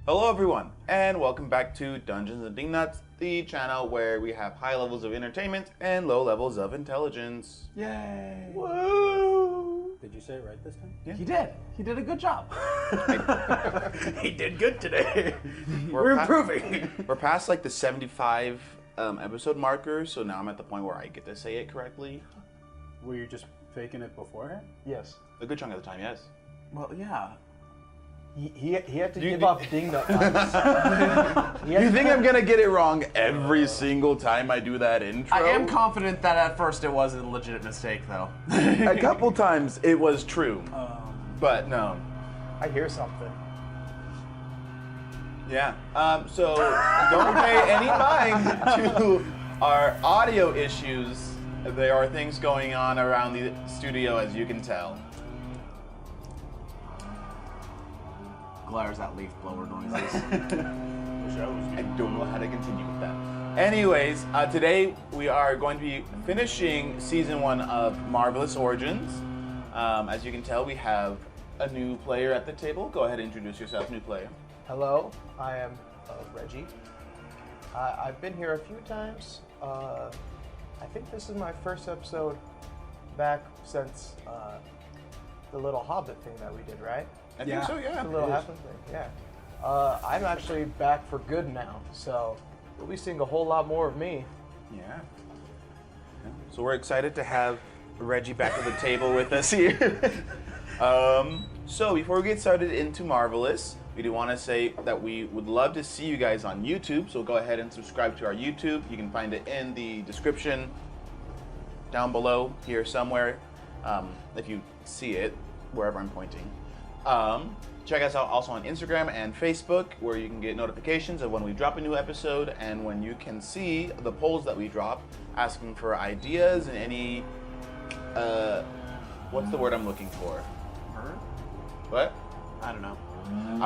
Hello everyone, and welcome back to Dungeons and Dingnuts, the channel where we have high levels of entertainment and low levels of intelligence. Yay! Woo! Did you say it right this time? Yeah. He did. He did a good job. He did good today. We're improving. We're past like the 75 episode marker, so now I'm at the point where I get to say it correctly. Were you just faking it beforehand? Yes. A good chunk of the time, yes. Well, yeah. He had to give off dingnut vibes. You think I'm gonna get it wrong every single time I do that intro? I am confident that at first it was a legitimate mistake, though. A couple times it was true, but no. I hear something. Yeah. So don't pay any mind to our audio issues. There are things going on around the studio, as you can tell. Glares at leaf blower noises. I don't know how to continue with that. Anyways, today we are going to be finishing season 1 of Marvelous Origins. As you can tell, we have a new player at the table. Go ahead and introduce yourself, new player. Hello, I am Reggie. I've been here a few times. I think this is my first episode back since the little Hobbit thing that we did, right? I think so, yeah. The little Halfling thing, yeah. I'm actually back for good now, so you'll be seeing a whole lot more of me. Yeah. So we're excited to have Reggie back at the table with us here. So before we get started into Marvelous, we do want to say that we would love to see you guys on YouTube. So go ahead and subscribe to our YouTube. You can find it in the description down below here somewhere, if you see it, wherever I'm pointing. Check us out also on Instagram and Facebook, where you can get notifications of when we drop a new episode and when you can see the polls that we drop, asking for ideas and any, what's the word I'm looking for? What? I don't know.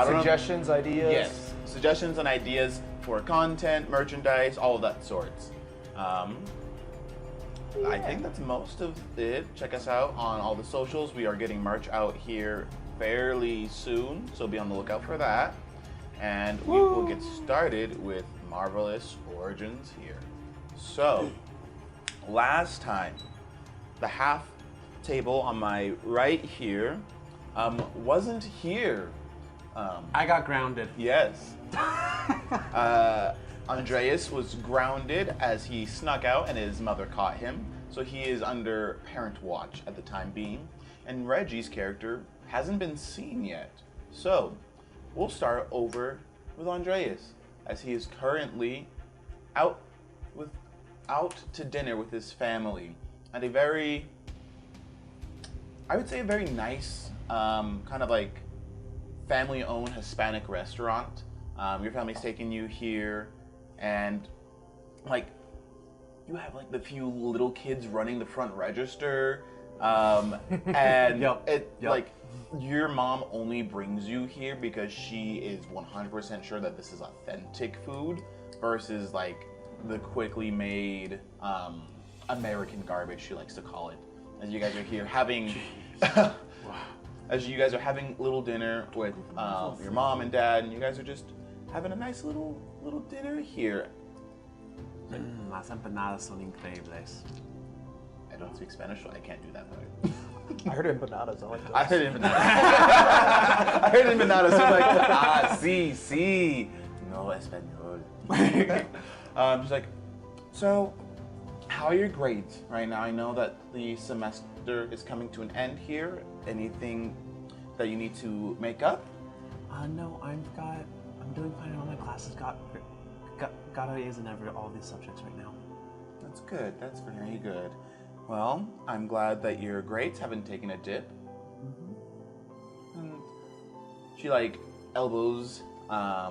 Suggestions, ideas. Yes, suggestions and ideas for content, merchandise, all of that sorts. I think that's most of it. Check us out on all the socials. We are getting merch out here fairly soon, so be on the lookout for that. And we will get started with Marvelous Origins here. So, last time, the half table on my right here wasn't here. I got grounded. Yes. Andreas was grounded as he snuck out and his mother caught him. So he is under parent watch at the time being. And Reggie's character hasn't been seen yet. So we'll start over with Andreas, as he is currently out to dinner with his family at a very, I would say a very nice, kind of like family-owned Hispanic restaurant. Your family's taking you here, and like you have like the few little kids running the front register, and like your mom only brings you here because she is 100% sure that this is authentic food versus like the quickly made American garbage, she likes to call it. As you guys are here having as you guys are having little dinner with your mom and dad, and you guys are just having a nice little dinner here. Las empanadas son increíbles. I don't speak Spanish, so I can't do that part. I heard empanadas. I like those. I heard empanadas. I heard empanadas. So I'm like, sí, no español. Just like, so, how are your grades right now? I know that the semester is coming to an end here. Anything that you need to make up? No, I'm doing fine in all my classes. Got A's in all these subjects right now. That's good. That's very good. Well, I'm glad that your grades haven't taken a dip. And she like elbows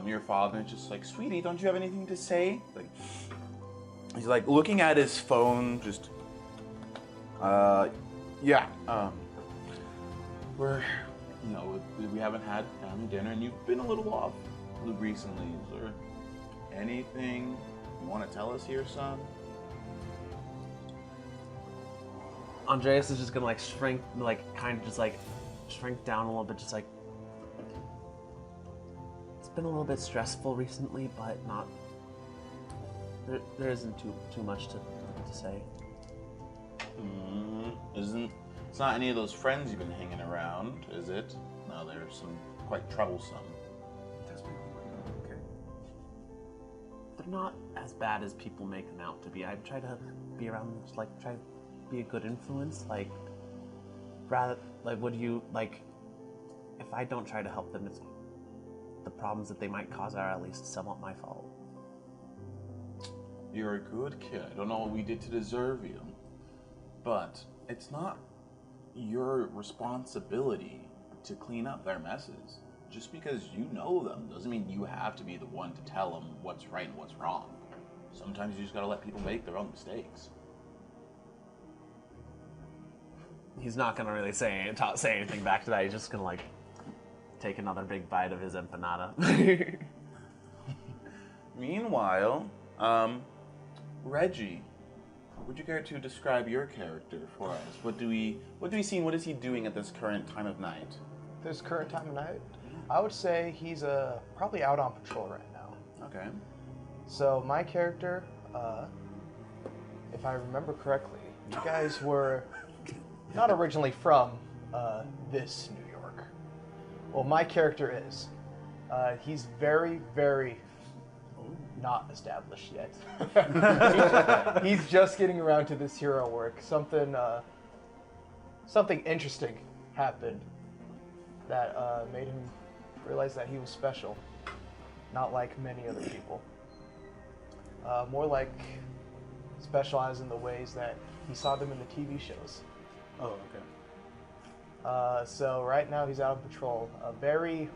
your father and just like, sweetie, don't you have anything to say? Like, he's like looking at his phone, just yeah. We're, we haven't had family dinner, and you've been a little off recently. Is there anything you want to tell us here, son? Andreas is just gonna like shrink, like kind of just like shrink down a little bit, just like, it's been a little bit stressful recently, but not. There isn't too much to say. It's not any of those friends you've been hanging around, is it? No, they're some quite troublesome. Okay. They're not as bad as people make them out to be. I try to be around, like, try to be a good influence. Like, rather, like, would you, like, if I don't try to help them, it's the problems that they might cause are at least somewhat my fault. You're a good kid. I don't know what we did to deserve you. But it's not your responsibility to clean up their messes. Just because you know them doesn't mean you have to be the one to tell them what's right and what's wrong. Sometimes you just gotta let people make their own mistakes. He's not gonna really say anything back to that. He's just gonna, like, take another big bite of his empanada. Meanwhile, Reggie, would you care to describe your character for us? What do we see and what is he doing at this current time of night? This current time of night, I would say he's probably out on patrol right now. Okay. So my character, if I remember correctly, you guys were not originally from this New York. Well, my character is. He's very, very not established yet. He's just getting around to this hero work. Something interesting happened that made him realize that he was special, not like many other people. More like specialized in the ways that he saw them in the TV shows. Oh, okay. So right now he's out on patrol. A very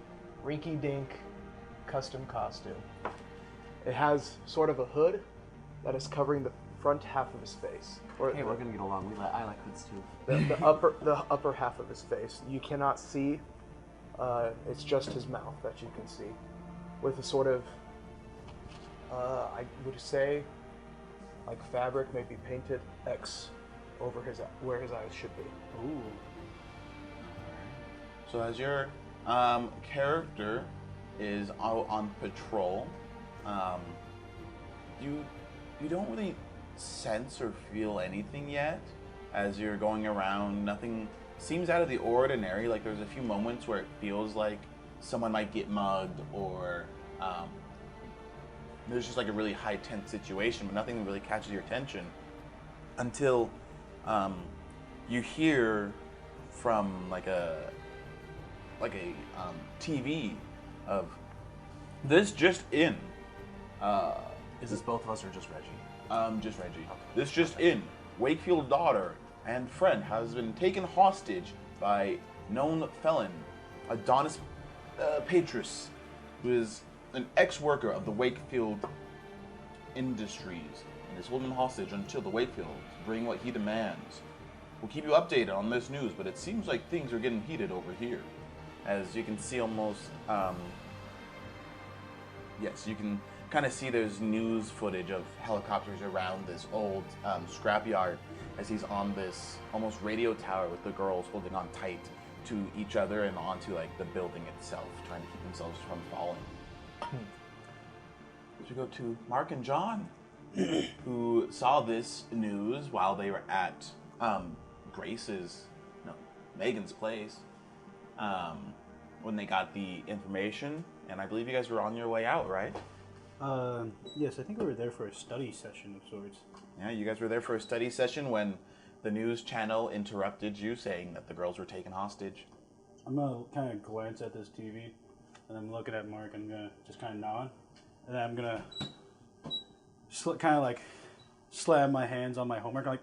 rinky-dink custom costume. It has sort of a hood that is covering the front half of his face. Or Hey, we're gonna get along. I like hoods too. the upper half of his face. You cannot see. It's just his mouth that you can see, with a sort of, I would say, like fabric, maybe painted X over where his eyes should be. Ooh. So as your character is out on patrol, you don't really sense or feel anything yet. As you're going around, nothing seems out of the ordinary. Like there's a few moments where it feels like someone might get mugged, or there's just like a really high tense situation, but nothing really catches your attention until you hear from like a TV of this just in. Is this both of us or just Reggie? Just Reggie. This just in. Wakefield daughter and friend has been taken hostage by known felon Adonis Petras, who is an ex-worker of the Wakefield Industries, and is holding him hostage until the Wakefield bring what he demands. We'll keep you updated on this news, but it seems like things are getting heated over here. As you can see almost, yes, you can kind of see there's news footage of helicopters around this old scrapyard as he's on this almost radio tower with the girls holding on tight to each other and onto like the building itself, trying to keep themselves from falling. We go to Mark and John, who saw this news while they were at Megan's place, when they got the information, and I believe you guys were on your way out, right? Yes, I think we were there for a study session of sorts. Yeah, you guys were there for a study session when the news channel interrupted you, saying that the girls were taken hostage. I'm gonna kind of glance at this TV, and I'm looking at Mark, and I'm gonna just kind of nod, and then I'm gonna kind of like slam my hands on my homework, like,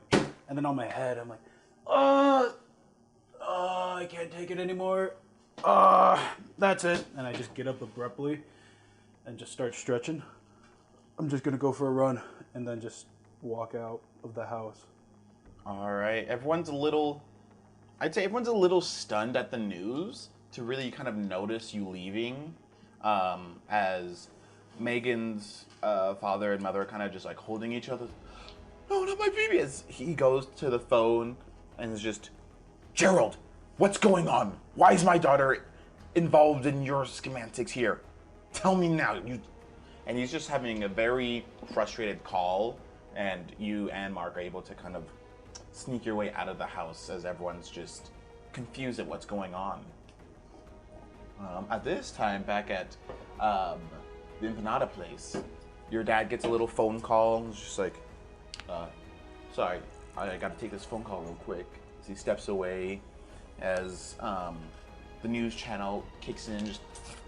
and then on my head, I'm like, I can't take it anymore. That's it. And I just get up abruptly and just start stretching. I'm just gonna go for a run and then just walk out of the house. All right, I'd say everyone's a little stunned at the news to really kind of notice you leaving, as Megan's father and mother are kind of just like holding each other. No, not my baby. As he goes to the phone and is just, Gerald, what's going on? Why is my daughter involved in your schematics here? tell me now. And he's just having a very frustrated call, and you and Mark are able to kind of sneak your way out of the house as everyone's just confused at what's going on. At this time, back at the empanada place, your dad gets a little phone call. He's just like, sorry, I gotta take this phone call real quick. So he steps away as the news channel kicks in, just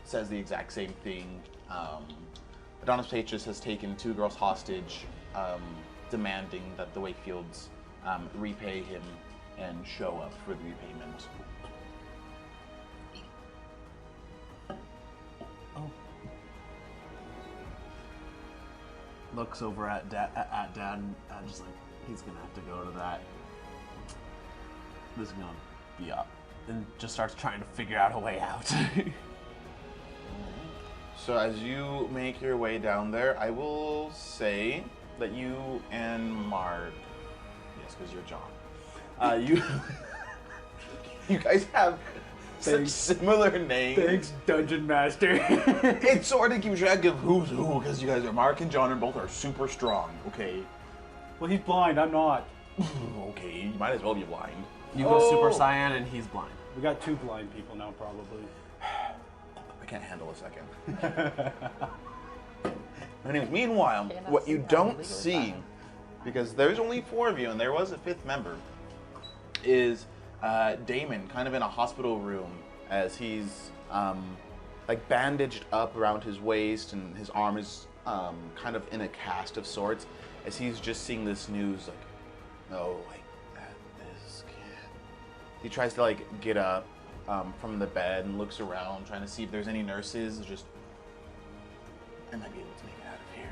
says the exact same thing. Adonis Petras has taken 2 girls hostage, demanding that the Wakefields repay him and show up for the repayment. Looks over at Dad, and just like, he's gonna have to go to that. This is gonna be up. And just starts trying to figure out a way out. So as you make your way down there, I will say that you and Mark, yes, because you're John, you guys have such similar names. Thanks, Dungeon Master. It's sort of keeps track of who's who, because you guys are Mark and John, and both are super strong. Okay. Well, he's blind. I'm not. Okay, you might as well be blind. You go Super Saiyan and he's blind. We got 2 blind people now, probably. I can't handle a second. Anyways, meanwhile, what you don't see, because there's only 4 of you, and there was a 5th member, is Damon, kind of in a hospital room, as he's like bandaged up around his waist, and his arm is kind of in a cast of sorts, as he's just seeing this news, like, oh, like this kid. He tries to like get up from the bed and looks around, trying to see if there's any nurses. Just, I might be able to make it out of here.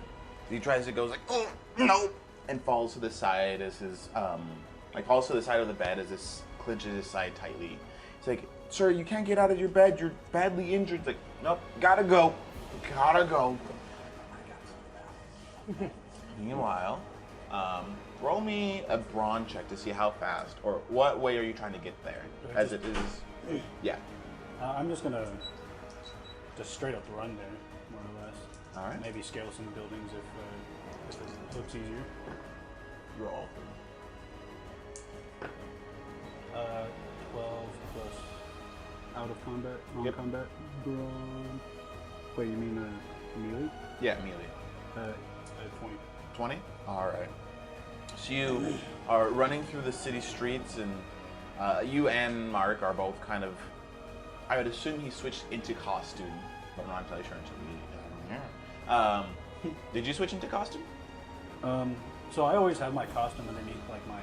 He tries to go, like, oh no, and falls to the side as his falls to the side of the bed as this clenches his side tightly. He's like, sir, you can't get out of your bed. You're badly injured. He's like, nope, gotta go. Gotta go. Meanwhile, roll me a brawn check to see how fast, or what way are you trying to get there, as it is, yeah. I'm just gonna straight up run there, more or less. All right. Maybe scale some buildings if it looks easier. Roll. 12 plus out of combat, non-combat, brawn. Wait, you mean melee? Yeah, melee. 20. 20? All right. So you are running through the city streets, and you and Mark are both kind of, I would assume he switched into costume, but I'm not entirely sure until we did you switch into costume? So I always have my costume underneath, like my.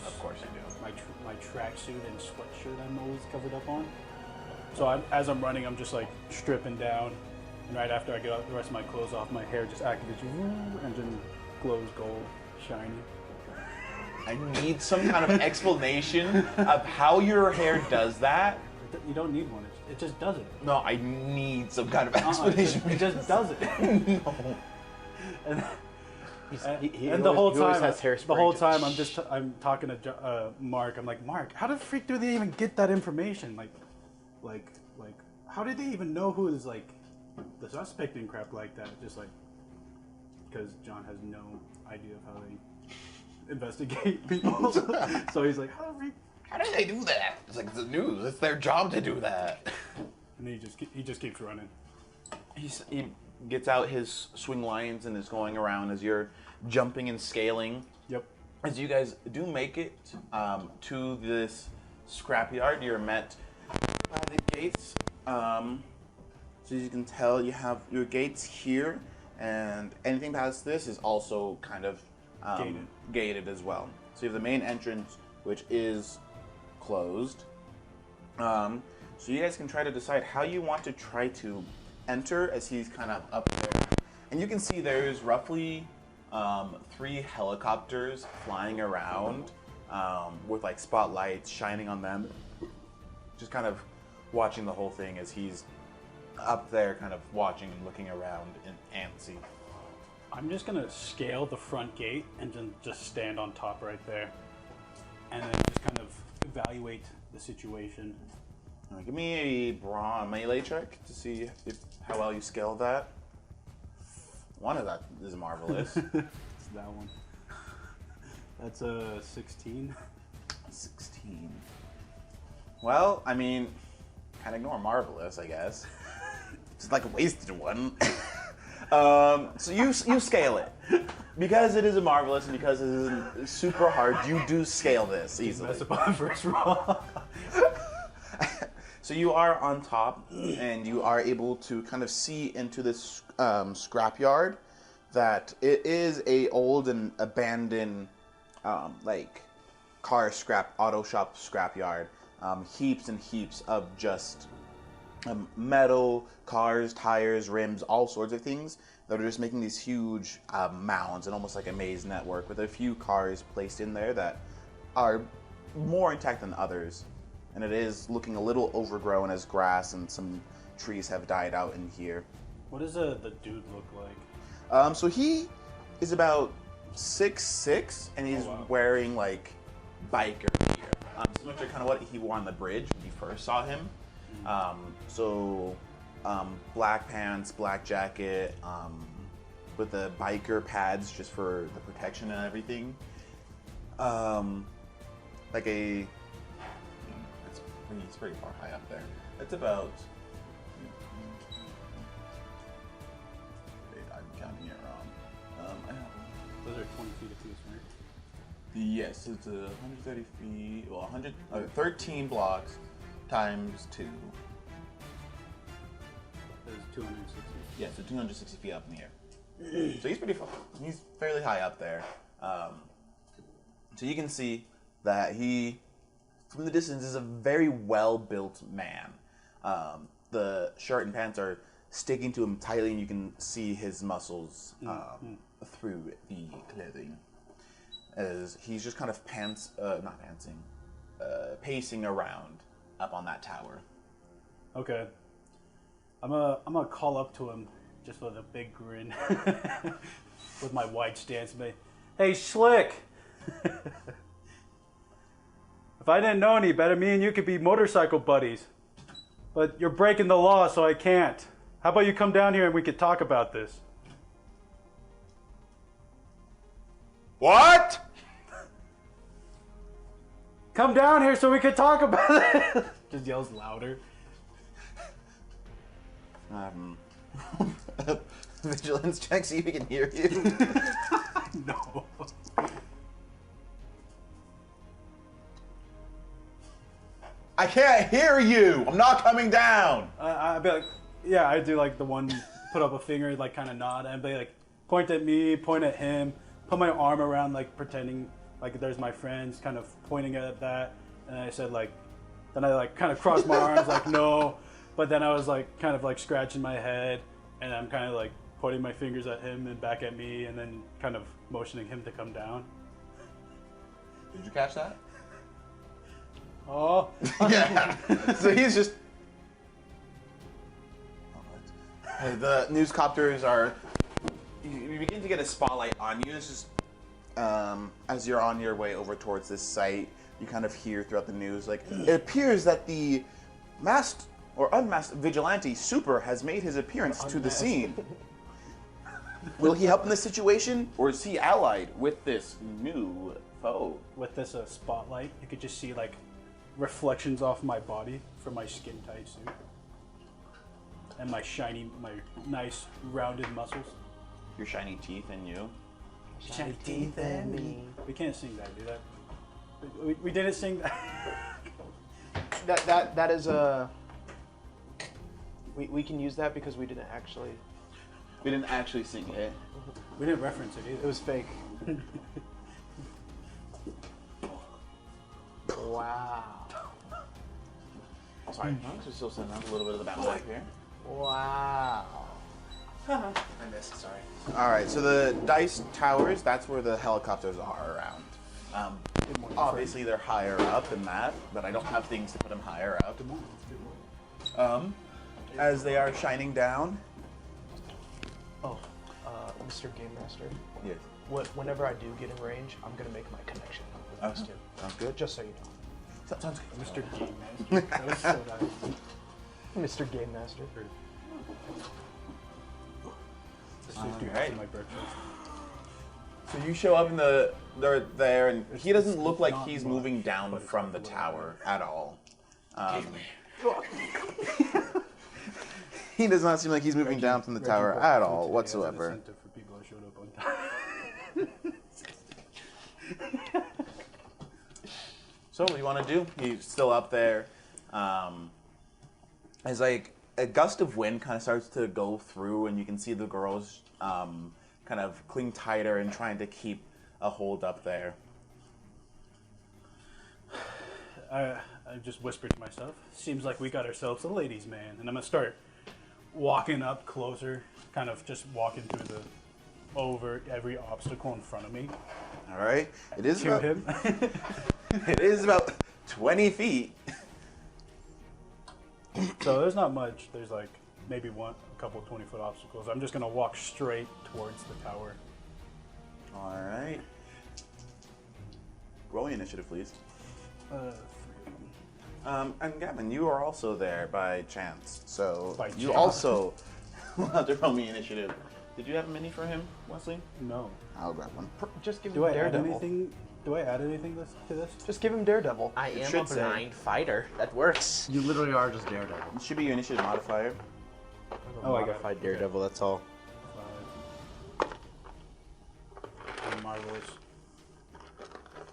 Of course you do. My tracksuit and sweatshirt I'm always covered up on. So as I'm running, I'm just like stripping down, and right after I get the rest of my clothes off, my hair just activates and then glows gold, shiny. I need some kind of explanation of how your hair does that. You don't need one. It just does it. No, I need some kind of explanation. It just does it. No. And the whole time, I'm talking to Mark. I'm like, Mark, how the freak do they even get that information? Like, how did they even know who is like the suspect and crap like that? Just like because John has no idea of how they investigate people. So he's like, how do they do that? It's like the news. It's their job to do that. And he just keeps running. He gets out his swing lines and is going around as you're jumping and scaling. Yep. As you guys do make it to this scrapyard, you're met by the gates. So as you can tell, you have your gates here, and anything past this is also kind of gated as well. So you have the main entrance, which is closed. So you guys can try to decide how you want to try to enter as he's kind of up there. And you can see there's roughly 3 helicopters flying around with like spotlights shining on them. Just kind of watching the whole thing as he's up there kind of watching and looking around and antsy. I'm just gonna scale the front gate and then just stand on top right there, and then just kind of evaluate the situation. Give me a brawn melee check to see how well you scale that. One of that is marvelous. It's that one. That's a 16. 16. Well, I mean, can't ignore marvelous, I guess. It's like a wasted one. So you scale it. Because it is a marvelous and because it is super hard, you do scale this easily. Mess up on first roll. So you are on top, and you are able to kind of see into this scrapyard that it is a old and abandoned, like car scrap, auto shop scrapyard. Heaps and heaps of just metal, cars, tires, rims, all sorts of things that are just making these huge mounds and almost like a maze network with a few cars placed in there that are more intact than others. And it is looking a little overgrown as grass and some trees have died out in here. What does the dude look like? So he is about 6'6", and he's wearing like biker gear. Similar to kind of what he wore on the bridge when you first saw him. Black pants, black jacket, with the biker pads just for the protection and everything. It's pretty far high up there. It's about. I'm counting it wrong. Those are 20 feet apiece, right? Yes, it's 130 feet. Well, 13 blocks times 2. That is 260. Yeah, so 260 feet up in the air. So he's pretty far. He's fairly high up there. So you can see that he, from the distance, is a very well-built man. The shirt and pants are sticking to him tightly, and you can see his muscles through the clothing. As he's just kind of pacing around up on that tower. Okay. I'm gonna call up to him just with a big grin, with my wide stance. Hey, Schlick! If I didn't know any better, me and you could be motorcycle buddies. But you're breaking the law, so I can't. How about you come down here and we could talk about this? What? Come down here so we could talk about it. Just yells louder. Vigilance check, see if he can hear you. No. I can't hear you. I'm not coming down. I'd be like, yeah, I do like the one, put up a finger, like kind of nod, and be like, point at me, point at him, put my arm around, like pretending like there's my friends, kind of pointing at that, and I said like, then I like kind of crossed my arms like no, but then I was like kind of like scratching my head, and I'm kind of like pointing my fingers at him and back at me, and then kind of motioning him to come down. Did you catch that? Oh. Yeah. So he's just. Hey, the newscopters are. You begin to get a spotlight on you. It's just as you're on your way over towards this site, you kind of hear throughout the news like it appears that the masked or unmasked vigilante Super has made his appearance to the scene. Will he help in this situation, or is he allied with this new foe? With this spotlight, you could just see like reflections off my body from my skin tight suit and my nice rounded muscles. Your shiny teeth and you. Shiny teeth and me. We can't sing that, do that. We didn't sing that. That is a. We can use that because we didn't actually. We didn't actually sing it. We didn't reference it either. It was fake. Wow. Sorry, we're still sending out a little bit of the bounce back here. Wow. I missed, sorry. Alright, so the dice towers, that's where the helicopters are around. Obviously they're higher up than that, but I don't have things to put them higher up. As they are shining down. Oh, Mr. Game Master. Yes. Whenever I do get in range, I'm gonna make my connection with these two. Sounds good. Just so you know. Sounds good. Mr. Game Master. That was so nice. Mr. Game Master. Alright. My breakfast. So you show up in they're there, and he doesn't look like not he's much, moving down but it's from a the little tower at all. He does not seem like he's moving down from the tower at all whatsoever. Incentive for people that showed up on time. So what do you want to do? He's still up there. As like a gust of wind kind of starts to go through, and you can see the girls kind of cling tighter and trying to keep a hold up there. I just whispered to myself, seems like we got ourselves a ladies' man. And I'm going to start walking up closer, kind of just walking through over every obstacle in front of me. All right, it is To about, him. it is about 20 feet. So there's not much. There's like maybe a couple 20-foot obstacles. I'm just going to walk straight towards the tower. All right. Roll the initiative, please. 3 of them. And Gavin, you are also there by chance. So By you chance. also will have to roll me initiative. Did you have a mini for him, Wesley? No. I'll grab one. Just give Do him I add Daredevil. anything? Do I add anything to this? Just give him Daredevil. I am should a say. blind fighter. That works. You literally are just Daredevil. It should be your initiative modifier. Oh, I got it. Modified Daredevil. That's all. 5. And Marvelous.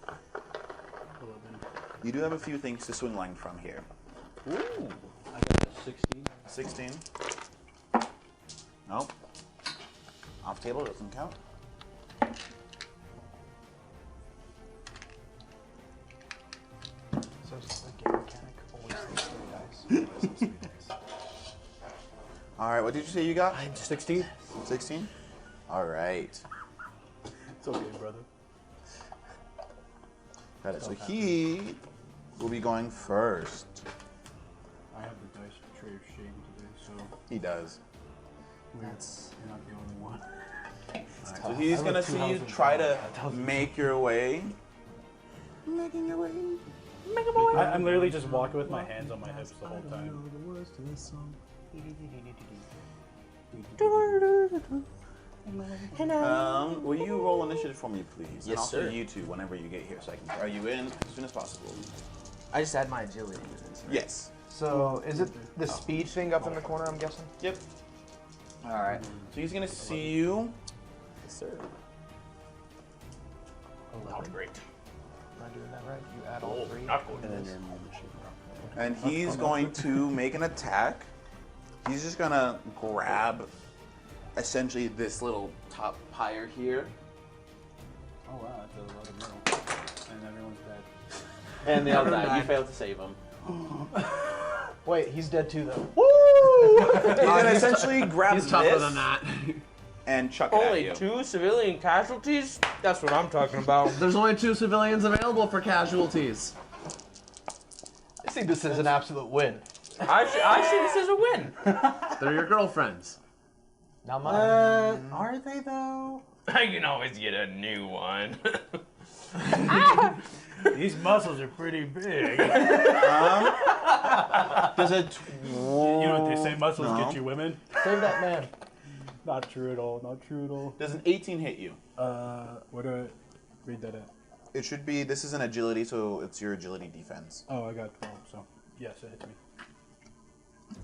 11. You do have a few things to swing line from here. Ooh. I got a 16. 16. Nope. Off table doesn't count. So it's the game mechanic always those 3 dice. All right, what did you say you got? 16? 16? All right. It's okay, brother. Got it. So he will be going first. I have the dice tray of shame today, so He does. you're not the only one. So he's gonna see you try to make your way. Making your way. I'm literally just walking with my hands on my hips the whole time. Will you roll initiative for me, please? And Yes, also sir. you two, whenever you get here, so I can throw you in as soon as possible. I just add my agility to this. Right? Yes. So is it the speed thing up in the corner, I'm guessing? Yep. All right. So he's gonna see you. Yes, sir. Not great. Am I doing that right? You add all 3? And then your And he's going to make an attack. He's just gonna grab essentially this little top pyre here. Oh wow, that's a lot of metal. And everyone's dead. And the other guy, you failed to save him. Wait, he's dead too though. He's gonna essentially grab He's tougher this than that. and chuck it at Only you. 2 civilian casualties? That's what I'm talking about. There's only 2 civilians available for casualties. I see this as an absolute win. I see this as a win. They're your girlfriends. Not mine. Are they though? I can always get a new one. These muscles are pretty big. Does it? You know what they say, muscles No. get you women? Save that man. Not true at all, not true at all. Does an 18 hit you? Where do I read that at? It should be. This is an agility, so it's your agility defense. Oh, I got 12, so yes, it hits me.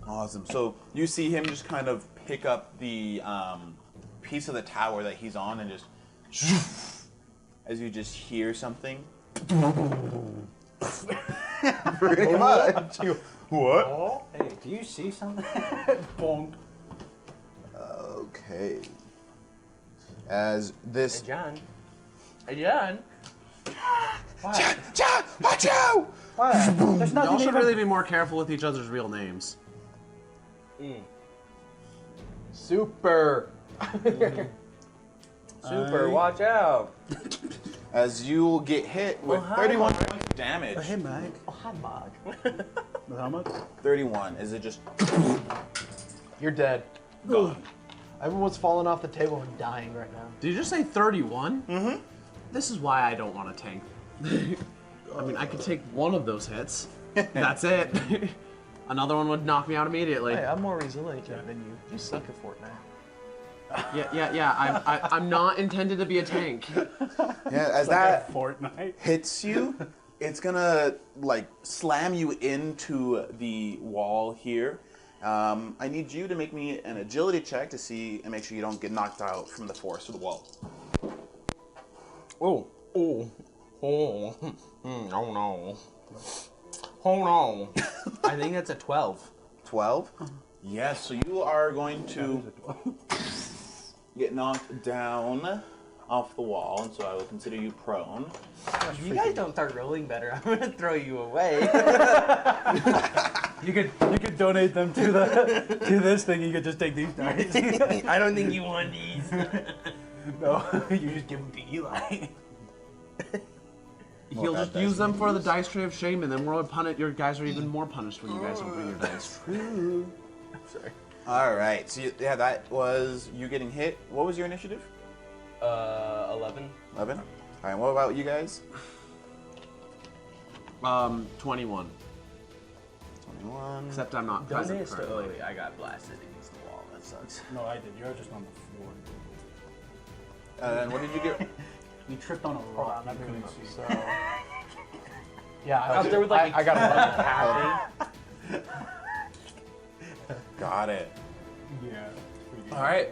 Awesome. So you see him just kind of pick up the piece of the tower that he's on and just as you just hear something. Pretty much. What? Oh, hey, do you see something? Bonk. Okay. As this. John. Hey, John. John, watch out! What? There's Y'all nothing should even... really be more careful with each other's real names. Super. Super, watch out. As you will get hit with 31 points of damage. Hey, Mag. Oh, hi, Mog. With how much? 31. Is it just You're dead. gone? Everyone's falling off the table and dying right now. Did you just say 31? Mm-hmm. This is why I don't want to tank. I mean, I could take one of those hits. That's it. Another one would knock me out immediately. Hey, I'm more resilient than you. You suck at Fortnite. Yeah. I'm not intended to be a tank. Yeah, as Like that a Fortnite. hits you, it's gonna like slam you into the wall here. I need you to make me an agility check to see and make sure you don't get knocked out from the force of the wall. Oh no. Hold on. I think that's a 12. 12? Yes, so you are going to get knocked down off the wall, and so I will consider you prone. If you guys don't start rolling better, I'm gonna throw you away. You could donate them to this thing. You could just take these dice. I don't think you want these. No, you just give them to Eli. He'll just use them for the dice tray of shame, and then we're punished. Your guys are even more punished when you guys don't bring your dice. Sorry. All right, so yeah, that was you getting hit. What was your initiative? 11. 11. All right, what about you guys? 21. 21. Except I'm not present Oh, currently. yeah, I got blasted against the wall. That sucks. No, I did. You're just on the floor. And what did you get? You tripped on a Hold rock. on, I'm You doing couldn't this. see. So, yeah, Out there with, like, I got 11 Got it. Yeah. pretty good. All right,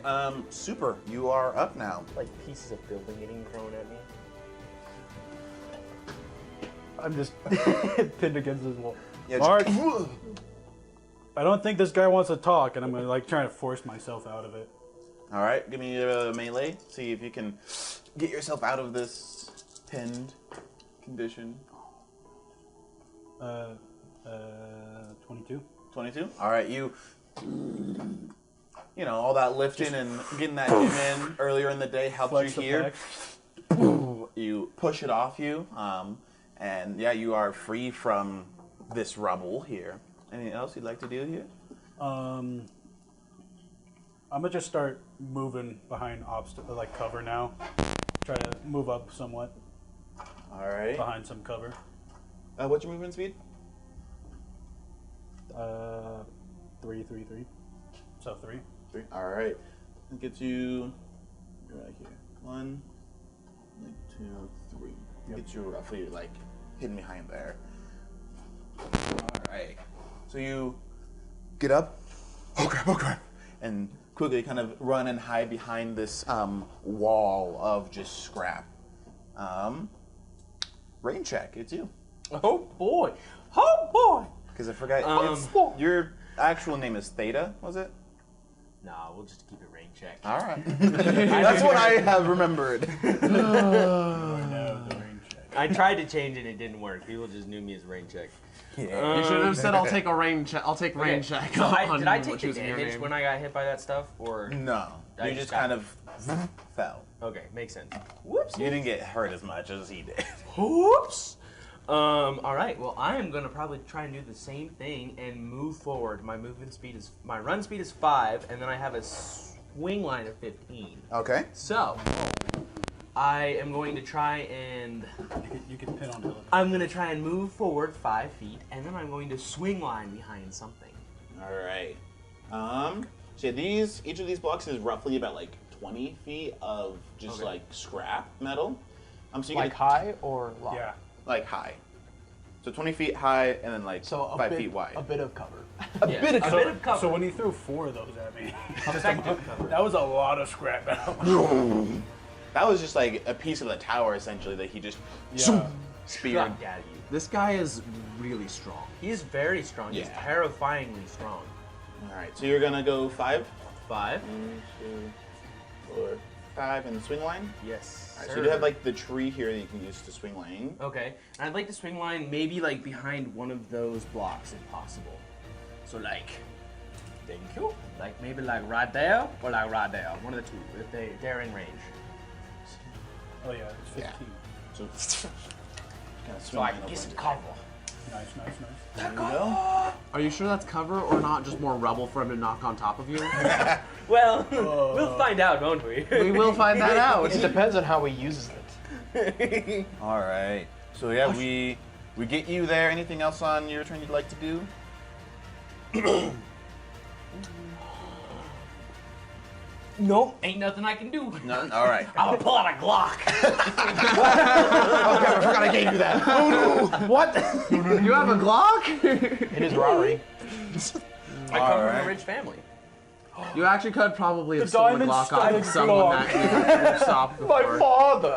Super, you are up now. Like pieces of building getting thrown at me. I'm just pinned against this wall. Yeah, Mark, I don't think this guy wants to talk, and I'm gonna like try to force myself out of it. All right, give me a melee. See if you can get yourself out of this pinned condition. 22. 22. All right, you know all that lifting and getting that gym in earlier in the day helped Flex you the here. pecs. You push it off you, and yeah, you are free from this rubble here. Anything else you'd like to do here? I'm gonna just start moving behind like cover now. Try to move up somewhat All right. behind some cover. What's your movement speed? 3, 3, 3. So 3. 3. All right. That gets you right here. 1, 2, 3. Gets you roughly like hidden behind there. All right. So you get up. Oh crap! And quickly kind of run and hide behind this wall of just scrap. Rain check. It's you. Oh boy! Oh boy! Because I forgot. Your actual name is Theta, was it? Nah, we'll just keep it rain check. All right. That's what I have remembered. I tried to change it, it didn't work. People just knew me as rain check. Yeah. You should have said, "I'll take a rain check." I'll take rain Okay, check. So on did I take the choosing your damage name. when I got hit by that stuff, or No. I You just just got- kind of fell. okay, makes sense. Whoops. You didn't get hurt as much as he did. Whoops. All right. Well, I am gonna probably try and do the same thing and move forward. My run speed is 5, and then I have a swing line of 15. Okay. So I am going to try and You can pin on Dylan. I'm gonna try and move forward 5 feet, and then I'm going to swing line behind something. All right. So yeah, each of these blocks is roughly about like 20 feet of just Okay. like scrap metal. So you like get high or long? Yeah. like high. So 20 feet high and then like So 5 feet wide. A bit of cover. Yeah, a bit of cover. So when he threw 4 of those at me, Effective cover. that was a lot of scrap metal. That was just like a piece of the tower essentially that he just Yeah. speared. Shot at you. This guy is really strong. He is very strong. He's Yeah. terrifyingly strong. All right. So you're gonna go 5. 5. 1, 2, 4, 5 in the swing line. Yes. All right, so you do have like the tree here that you can use to swing lane. Okay, and I'd like to swing line maybe like behind one of those blocks if possible. So like, thank you. Like maybe like right there or like right there. One of the two if they're in range. Oh yeah, it's 15. So kind of swing So I lane can over get some into cover. Nice. there. There you go. Are you sure that's cover or not just more rubble for him to knock on top of you? Well, we'll find out, won't we? We will find that out. It depends on how he uses it. All right. So yeah, we we get you there. Anything else on your turn you'd like to do? Nope, ain't nothing I can do. None? All right. I'll pull out a Glock. Oh, I forgot I gave you that. Oh no! What? You have a Glock? It is Rari. I come from a rich family. You actually could probably have The stolen a diamond Glock off studded of someone Glock. that you've stopped My before. father.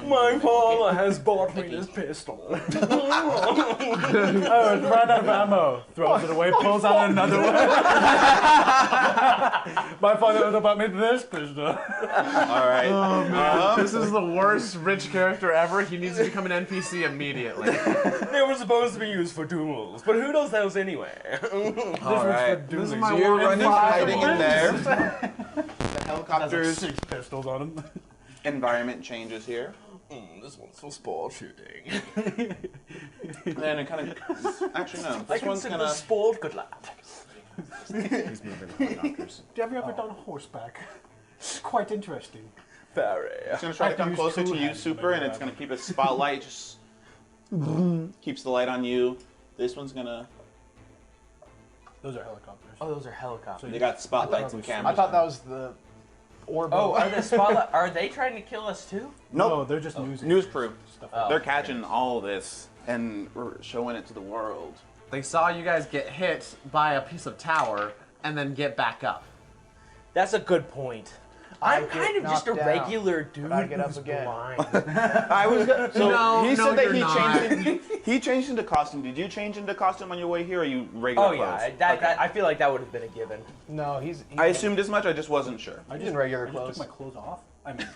My father has bought me this pistol. Oh, it's ran out of ammo. Throws it away, pulls out another one. My father would have bought me this pistol. All right. This is the worst rich character ever. He needs to become an NPC immediately. They were supposed to be used for duels, but who knows those anyway? All right. This is So my you're one running, five. hiding in there. The There's helicopter's 6 pistols on him. environment changes here. This one's for sport shooting. And then it kind of... Actually, no. I This one's consider going to... sport good lad. He's moving the helicopters. Have you ever done horseback? Quite interesting. Very. It's going to try to come use closer to two you, hands Super, to and make it's it going to keep a spotlight. Just keeps the light on you. This one's going to... Those are helicopters. Oh, those are helicopters. They got spotlights and cameras. I thought that was the orb. Oh, are the spotlight? Are they trying to kill us too? No, Nope. they're just news. News crew. Stuff Oh. They're catching all this and showing it to the world. They saw you guys get hit by a piece of tower and then get back up. That's a good point. I'm kind of just a knocked down, regular dude I get up who's again. blind. I was so No, he no, said that you're not. he changed into costume. Did you change into costume on your way here, or are you regular Oh clothes? yeah, Okay. I feel like that would have been a given. No, he's I assumed as much. I just wasn't sure. he's in regular I just clothes. took my clothes off. I mean,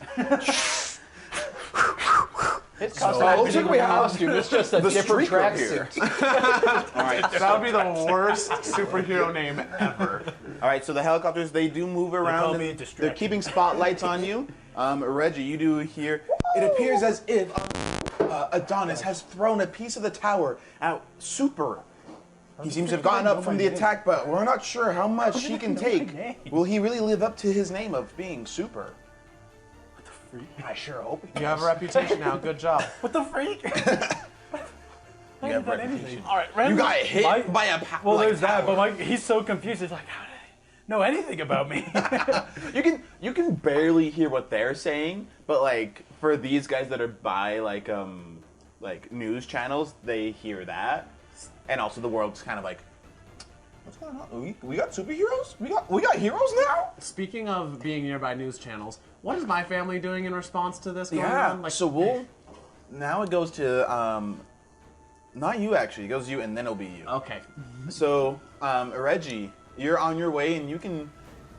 His So- costume. Took my costume. It's just a The different streaker here. tracksuit. All right. That would be the worst superhero name ever. All right. So the helicopters they do move call around. me And distraction. they're keeping spotlights on you. Reggie, you do hear. It appears as if Adonis has thrown a piece of the tower at Super. He seems to have gotten up from the attack, but we're not sure how much he can take. Will he really live up to his name of being Super? I sure hope he You have a reputation now. Good job. what the freak? You I have haven't done reputation. anything. All right, You got hit by a Well, like, there's that, power. but he's so confused. He's like, how did he know anything about me? You can barely hear what they're saying, but like for these guys that are by like news channels, they hear that, and also the world's kind of like, what's going on? We got superheroes? We got heroes now? Speaking of being nearby news channels, what is my family doing in response to this going on? Like, So now it goes to not you actually. It goes to you, and then it'll be you. okay. So, Reggie, you're on your way, and you can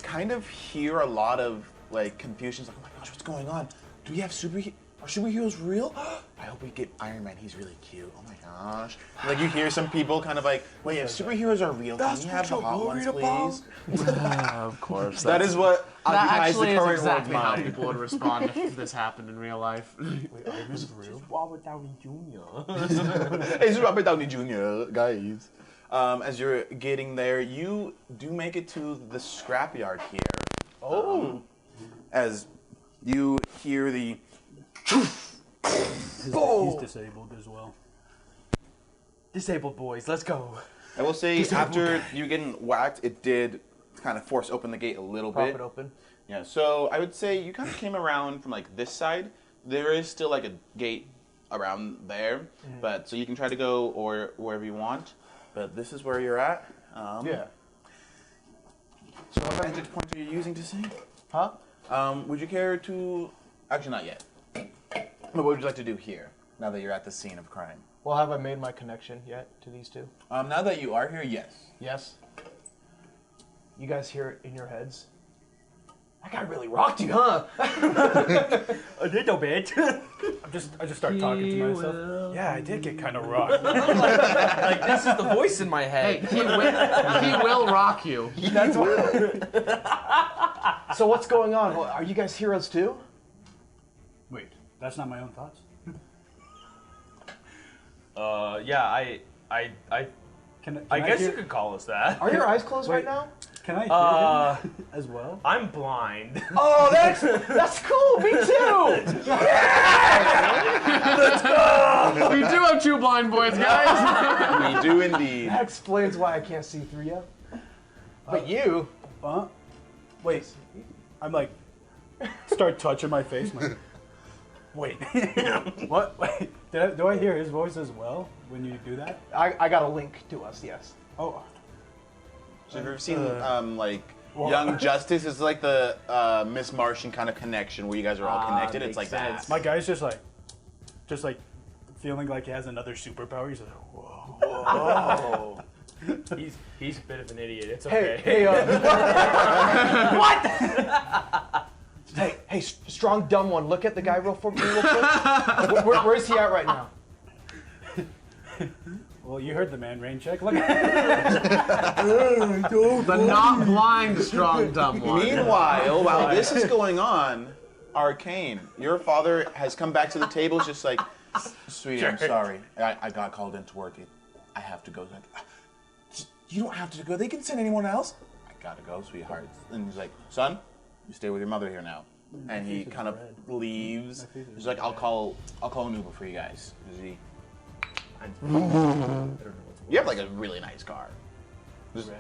kind of hear a lot of like confusion. Like, oh my gosh, what's going on? Do we have Are superheroes real? I hope we get Iron Man. He's really cute. Oh my gosh! Like you hear some people kind of like, wait, if superheroes are real, can we have the hot ones, please? Of course. That is what That occupies the actually is current exactly world's how mind. people would respond if this happened in real life. Robert Downey Jr. Hey, this is Robert Downey Jr., guys. As you're getting there, you do make it to the scrapyard here. Oh. As you hear the He's disabled as well. Disabled boys, let's go. I will say, after you getting whacked, it did kind of force open the gate a little Pop bit. it open. Yeah, so I would say you kind of came around from like this side. There is still like a gate around there, but so you can try to go or wherever you want. But this is where you're at. Yeah. So what vantage point are you using to see? Huh? Would you care to? Actually, not yet. But what would you like to do here? Now that you're at the scene of crime. Well, have I made my connection yet to these two? Now that you are here, yes. Yes. You guys hear it in your heads? That guy really rocked you, huh? A little bit. I just start talking to myself. Yeah, I did get kind of rocked. Like this is the voice in my Hey, head. he will rock you. That's what. So what's going on? Well, are you guys heroes too? Wait, that's not my own thoughts. Yeah, I Can I guess hear, you could call us that. Are your eyes closed right now? Can I hear him as well? I'm blind. Oh, that's cool. Me too. We do have 2 blind boys, guys. We do indeed. That explains why I can't see through you. But you. Wait. I'm like, start touching my face. I'm like, wait. What? Wait. Do I hear his voice as well when you do that? I got a link to us. Yes. Oh. So if you've seen like Young Justice, is like the Miss Martian kind of connection where you guys are all connected. It's like makes sense. that. My guy's just like feeling like he has another superpower. He's like, whoa. He's a bit of an idiot. It's Hey, okay. hey, what? Hey, strong, dumb one. Look at the guy real quick. Where is he at right now? Well, you heard the man. Rain check. Look at The not blind, strong, dumb one. Meanwhile, while this is going on, Arcane, your father has come back to the table. He's just like, sweetie, I'm sorry. I got called into work. I have to go. He's like, you don't have to go. They can send anyone else. I gotta go, sweetheart. And he's like, son, you stay with your mother here now. And he kind of leaves. He's like, I'll call an Uber for you guys. You have like a really nice car. This is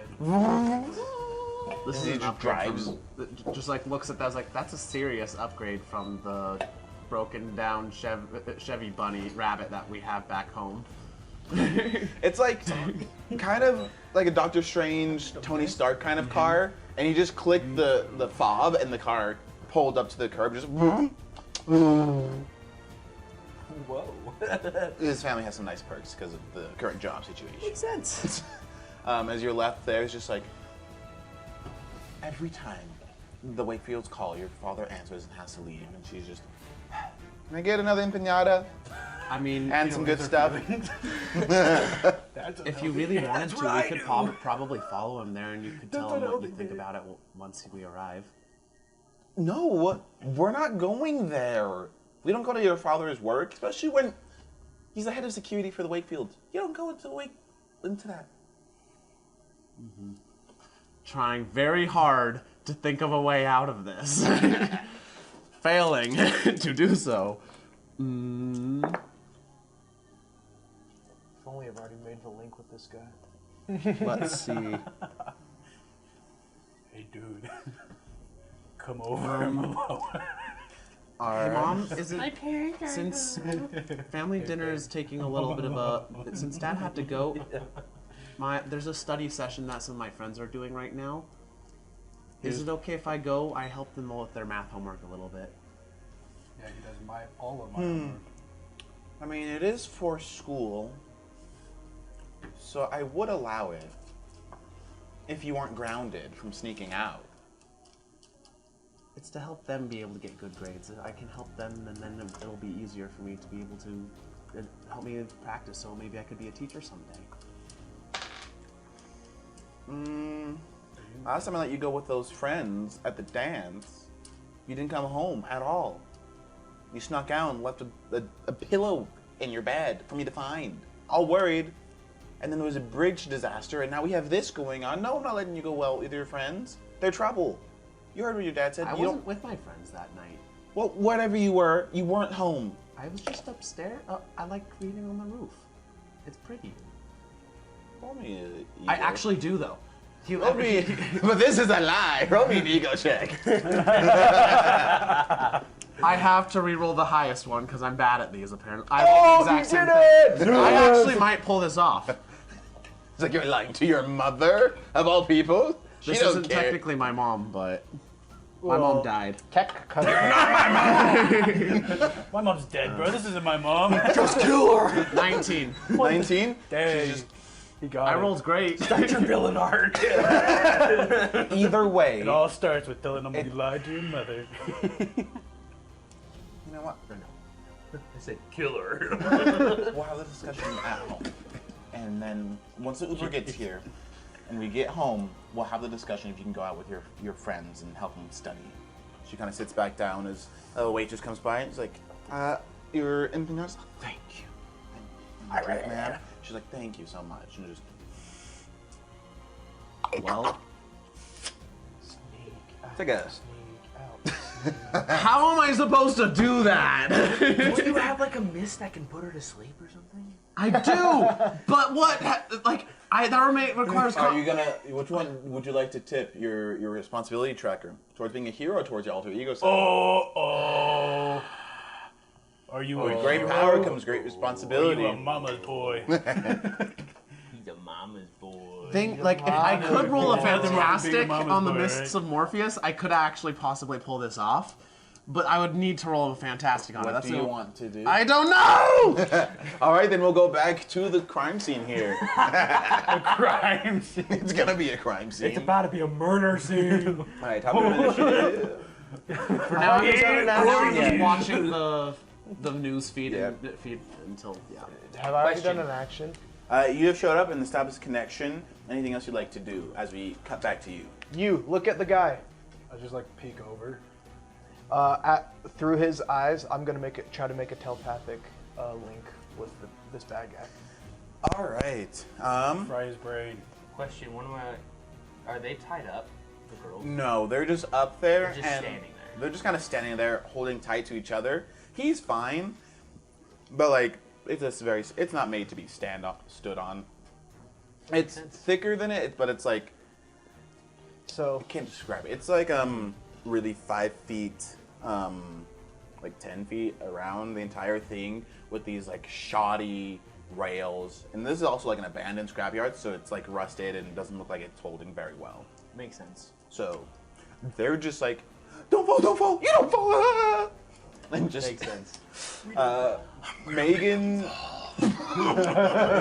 He an just upgrade drives. from- just like looks at that, like that's a serious upgrade from the broken down Chevy Bunny Rabbit that we have back home. It's like kind of like a Doctor Strange, Tony Stark kind of car, and he just clicked the fob, and the car pulled up to the curb. Just Whoa. his family has some nice perks because of the current job situation. Makes sense. As you're left there, it's just like every time the Wakefields call, your father answers and has to leave, and she's just, "Can I get another empanada I mean, and some good stuff?" if you really wanted to, we could probably follow him there, and you could tell him what you think about it once we arrive. No, we're not going there. We don't go to your father's work, especially when he's the head of security for the Wakefields. You don't go into that. Trying very hard to think of a way out of this. Failing to do so. If only I've already made the link with this guy. Let's see. Hey, dude. Come over. Hey, Mom, since family dinner is taking a little bit of a, since Dad had to go, there's a study session that some of my friends are doing right now. Is it okay if I go? I help them with their math homework a little bit. Yeah, he does all of my homework. I mean, it is for school, so I would allow it if you weren't grounded from sneaking out. It's to help them be able to get good grades. I can help them, and then it'll be easier for me to be able to help me practice. So maybe I could be a teacher someday. Last time I let you go with those friends at the dance, you didn't come home at all. You snuck out and left a pillow in your bed for me to find, all worried. And then there was a bridge disaster, and now we have this going on. No, I'm not letting you go well with your friends. They're trouble. You heard what your dad said. I wasn't with my friends that night. Well, whatever you were, you weren't home. I was just upstairs. I like reading on the roof. It's pretty. Roll me an I ego. actually do, though. Roll me, but this is a lie. Roll me an ego check. I have to re-roll the highest one because I'm bad at these, apparently. I rolled the exact same thing. I actually might pull this off. It's like you're lying to your mother, of all people. She This don't isn't care. technically my mom, but my mom died. My mom's dead, bro. This isn't my mom. 19. 19? Dang. He got I it. rolled great. Your villain arc. Either way, It all starts with telling them you lied to your mother. you know what? I said killer. We'll have the discussion at home. And then once the Uber gets here and we get home, we'll have the discussion if you can go out with your friends and help them study. She kind of sits back down as a waitress comes by and she's like, your empanadas? Oh, thank you. And drink, man. She's like, thank you so much. And just, Well, Take a. How am I supposed to do that? Don't you have like a mist that can put her to sleep or something? I do, but what? That requires. Are you gonna? Which one would you like to tip your responsibility tracker towards being a hero or towards your alter ego side? Oh. Are you With a great hero? power comes great Are responsibility. you a mama's boy? He's a mama's boy. If I could roll a Being fantastic mama's on the boy, Mists right? of Morpheus, I could actually possibly pull this off. But I would need to roll a fantastic on it. What That's do you the- want to do? I don't know! All right, then we'll go back to the crime scene here. Crime scene. It's gonna be a crime scene. It's about to be a murder scene. All right, top of initiative. For now, I'm just, Yeah. just watching the news feed Yeah. and feed until Have I already Question. done an action? You have showed up and established a connection. Anything else you'd like to do as we cut back to you? You look at the guy. I just like peek over. Through his eyes, I'm gonna try to make a telepathic link with this bad guy. All right. Fry his brain. Question: are they tied up? The girls? No, they're just up there They're just and standing there. they're just kind of standing there, holding tight to each other. He's fine, but like it's not made to be stood on. It's thicker than it, but it's like So I can't describe it. It's like really 5 feet, like 10 feet around the entire thing with these like shoddy rails. And this is also like an abandoned scrapyard, so it's like rusted and doesn't look like it's holding very well. Makes sense. So they're just like, don't fall, you don't fall. Ah! And just Makes sense. Megan.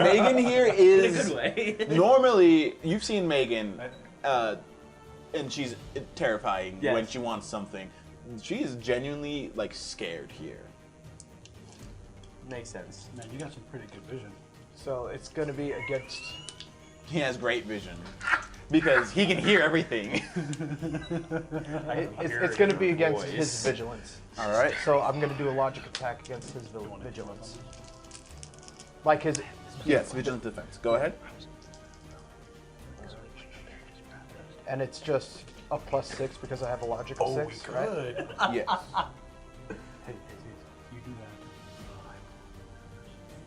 Megan here is way. normally you've seen Megan, and she's terrifying Yes. when she wants something. She is genuinely like scared here. Makes sense. Man, you got some pretty good vision. So it's gonna be against. He has great vision because he can hear everything. It's gonna be against his vigilance. All right. So I'm gonna do a logic attack against his vigilance. Like his. Yes, vigilant defense. Go ahead. And it's just a +6 because I have a logic of 6, right? Good. Yes. Hey, you do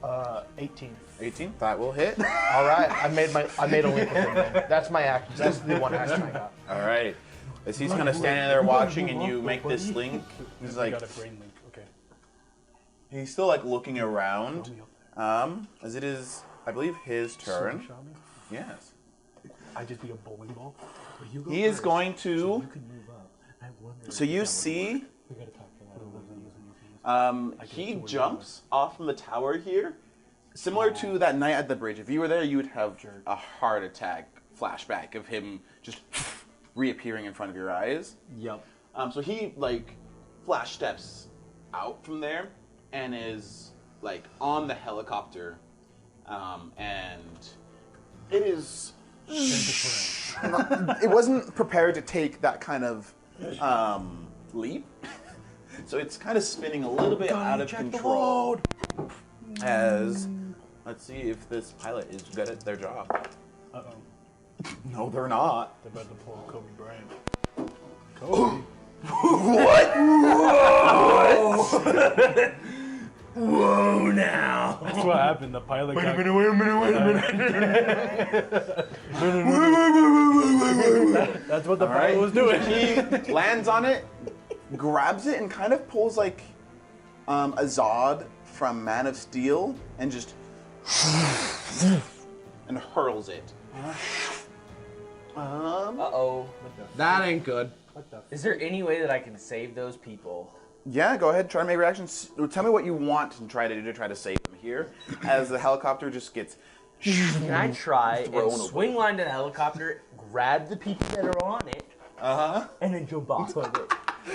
that. 18. 18. That will hit. All right, I made a link with him. Then. That's my action. That's the one action I got. All right. As he's kind of standing there watching, and you make this link, he's I like, got a brain link. Okay. he's still like looking around. As it is, I believe, his turn. Shot me? Yes. I just need a bowling ball. He is going to. You can move up. I wonder. So you see, We gotta talk for that. he jumps off from the tower here, similar to that night at the bridge. If you were there, you would have a heart attack flashback of him just reappearing in front of your eyes. Yep. So he like flash steps out from there and is like on the helicopter, and it is. It wasn't prepared to take that kind of leap, so it's kind of spinning a little bit out of control. As let's see if this pilot is good at their job. Uh-oh. No, they're not. They're about to pull Kobe Bryant. Kobe? Whoa now. That's what happened. The pilot got... Wait a minute. That's what the All right. pilot was doing. He lands on it, grabs it, and kind of pulls like a Zod from Man of Steel, and just and hurls it. Uh-oh. That ain't good. Is there any way that I can save those people? Yeah, go ahead. Try to make reactions. Tell me what you want to try to do to try to save them here, as the helicopter just gets. Can I try Thrown and away. swing line to the helicopter, grab the people that are on it, and then jump off of it?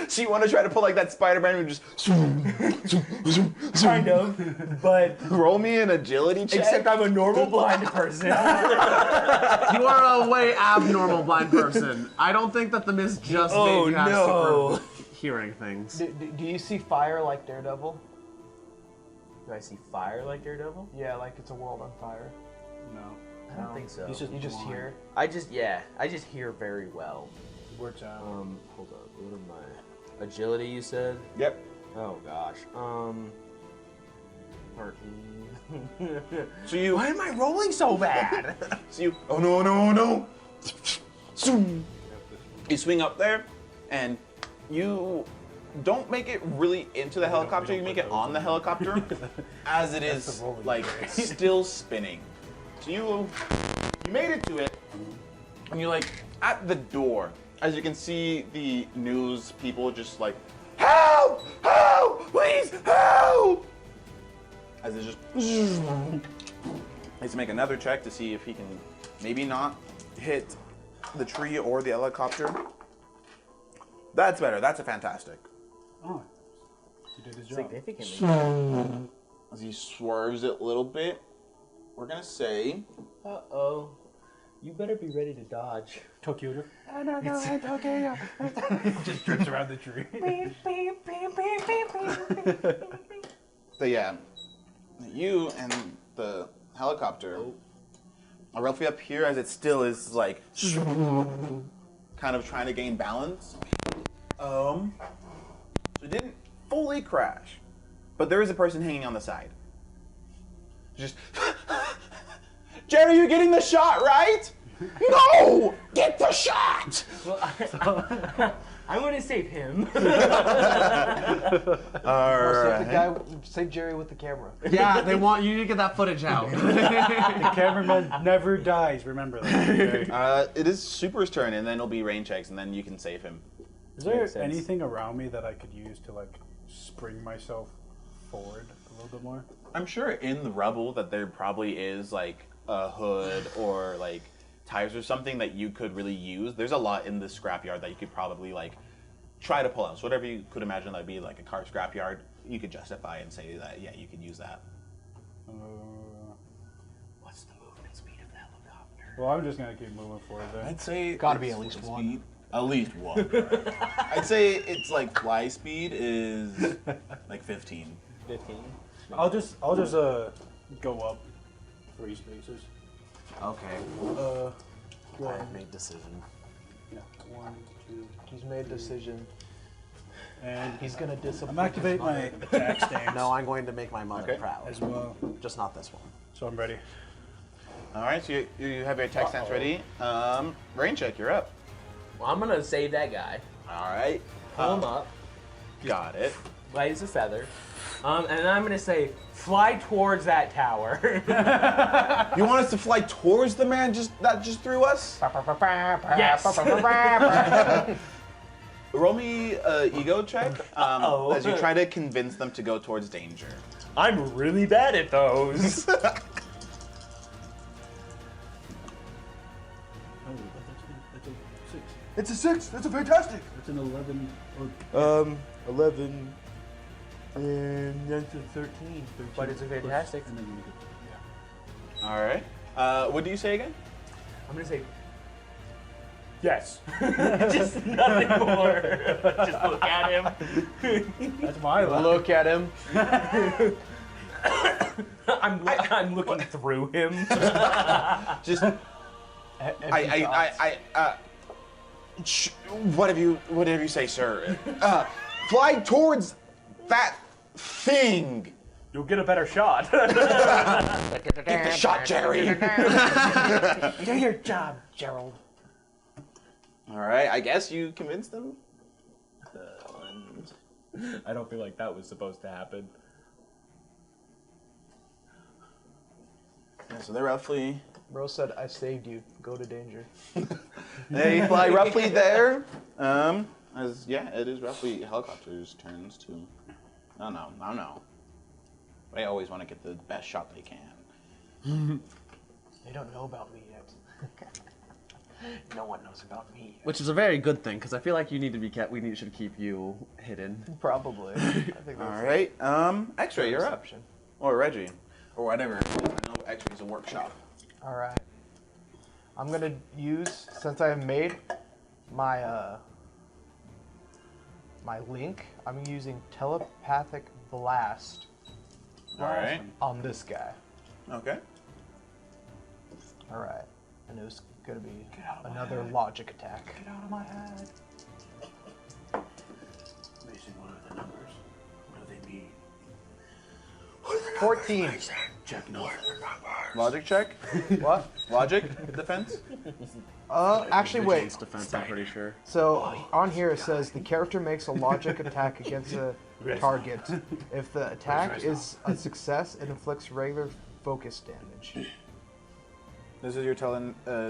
So you want to try to pull like that Spider-Man who just Kind of, but roll me an agility check. except I'm a normal blind person. You are a way abnormal blind person. I don't think that the mist just made you have super hearing things. Do you see fire like Daredevil? Do I see fire like Daredevil? Yeah, like it's a world on fire. No. I don't think so. He's You just blind. hear. I just hear very well. What's Hold on. What am I? Agility, you said? Yep. Oh gosh. 13. So you. Why am I rolling so bad? So you. Oh no, no, no! Zoom. You swing up there, and you don't make it really into the helicopter. You make it on the helicopter, as it is like still spinning. So you made it to it, and you're like at the door. As you can see, the news people just like, help, help, please help. As it just needs to make another check to see if he can maybe not hit the tree or the helicopter. That's better. That's a fantastic. Oh, he did his job. Significantly. As he swerves it a little bit, we're gonna say. Uh-oh. You better be ready to dodge. Tokyo. Just drips around the tree. So yeah, you and the helicopter are roughly up here as it still is like kind of trying to gain balance. So it didn't fully crash, but there is a person hanging on the side. Just Jerry, you're getting the shot, right? No! Get the shot! Well, I'm going to save him. Save Jerry with the camera. Yeah, they want you to get that footage out. The cameraman never dies. Remember that. Okay? It is Super's turn, and then it'll be rain checks, and then you can save him. Is there Makes sense. anything around me that I could use to like spring myself forward a little bit more? I'm sure in the rubble that there probably is like a hood or like tires or something that you could really use. There's a lot in the scrapyard that you could probably like try to pull out. So whatever you could imagine that'd be like a car scrapyard, you could justify and say that yeah, you could use that. What's the movement speed of the helicopter? Well, I'm just gonna keep moving forward then. I'd say Gotta be its at least speed- one. At least one. I'd say it's like fly speed is like 15. 15. I'll just go up 3 spaces. Okay. One, I've made decision. yeah, 1, 2, He's made a decision. and He's gonna disappoint. I'm activate my attack stance. No, I'm going to make my mother Okay. proud. as well. Just not this one. So I'm ready. All right, so you have your attack stance ready. Rain check, you're up. Well, I'm going to save that guy. All right. Pull him up. Got it. Light as a feather. And then I'm going to say, fly towards that tower. You want us to fly towards the man that just threw us? Yes. Roll me an ego check Uh-oh. as you try to convince them to go towards danger. I'm really bad at those. Oh, that's a 6. It's a 6. That's a fantastic. That's an 11 or 11. And that's a 13. But it's a fantastic. and then you make it. Yeah. All right. What do you say again? I'm going to say, yes. Just nothing more. Just look at him. That's my luck. Look at him. I'm looking through him. Just whatever you say, sir. Fly towards that thing. You'll get a better shot. Get the shot, Jerry. Do your job, Gerald. All right. I guess you convinced them. I don't feel like that was supposed to happen. Yeah, so they're roughly. Bro said, I saved you. Go to danger. They fly roughly there. It is roughly helicopters' turns to. No. They always want to get the best shot they can. They don't know about me yet. No one knows about me yet. Which is a very good thing, because I feel like you need to be kept. Should keep you hidden. Probably. I think All that's right. X-ray, you're up. perception. Or Reggie, or whatever. I know X-ray's a workshop. All right. I'm gonna use, since I have made my my link. I'm using telepathic blast All right. on this guy. Okay. All right. And it was Gonna be another logic attack. Get out of my head. Mason, what are the numbers? What do they mean? 14. Check no. Logic check? What? Logic defense? Actually, wait. Vigilance defense, I'm pretty sure. So on here it says the character makes a logic attack against a target. If the attack is a success, it inflicts regular focus damage. This is your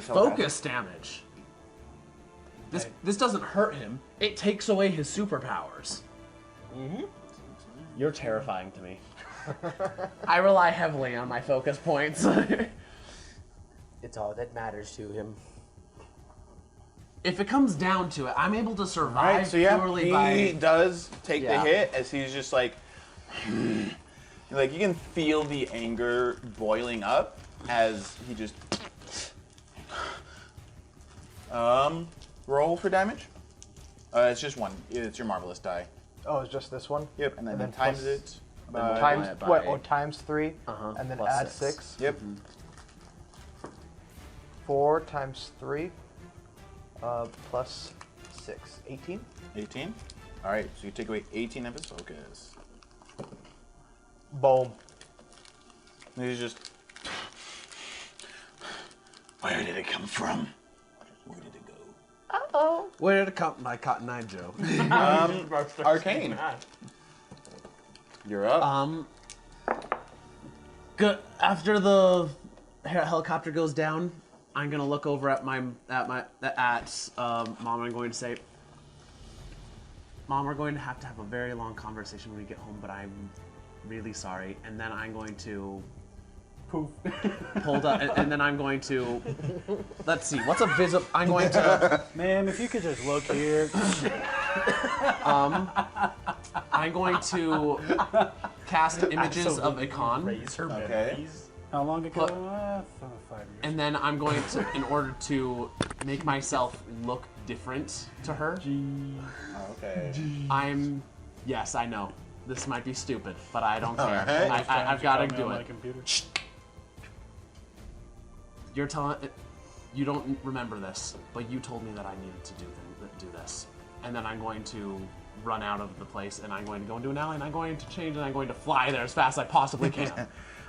Focus damage. This doesn't hurt him. It takes away his superpowers. Mm-hmm. You're terrifying to me. I rely heavily on my focus points. It's all that matters to him. If it comes down to it, I'm able to survive Alright, so yeah, purely he by... does take the Yeah. hit as he's just like you can feel the anger boiling up as he just roll for damage. It's just one. It's your marvelous die. Oh, it's just this one? Yep, and then, And then times plus- it by Times it by what? eight. Oh, times 3, and then Plus add 6. 6. Yep. 4 times 3, plus 6. 18? 18. All right, so you take away 18 of his focus. Boom. And he's just. Where did it come from? Where did it go? Where did it come? My Cotton Eye Joe. Arcane. You're up. Good. After the helicopter goes down, I'm gonna look over at Mom. I'm going to say, Mom, we're going to have a very long conversation when we get home, but I'm really sorry. And then I'm going to Poof. hold up, and then I'm going to. Let's see. What's a visible? I'm going to. Ma'am, if you could just look here. I'm going to cast images of Akon. Raise her Okay. memories. How long ago? Look. 5 years. And then I'm going to, in order to make myself look different to her, Okay. yes, I know. This might be stupid, but I don't care. Alright. I've got to Call me do on my it. computer. You're telling, you don't remember this, but you told me that I needed to do this. And then I'm going to run out of the place, and I'm going to go into an alley, and I'm going to change, and I'm going to fly there as fast as I possibly can.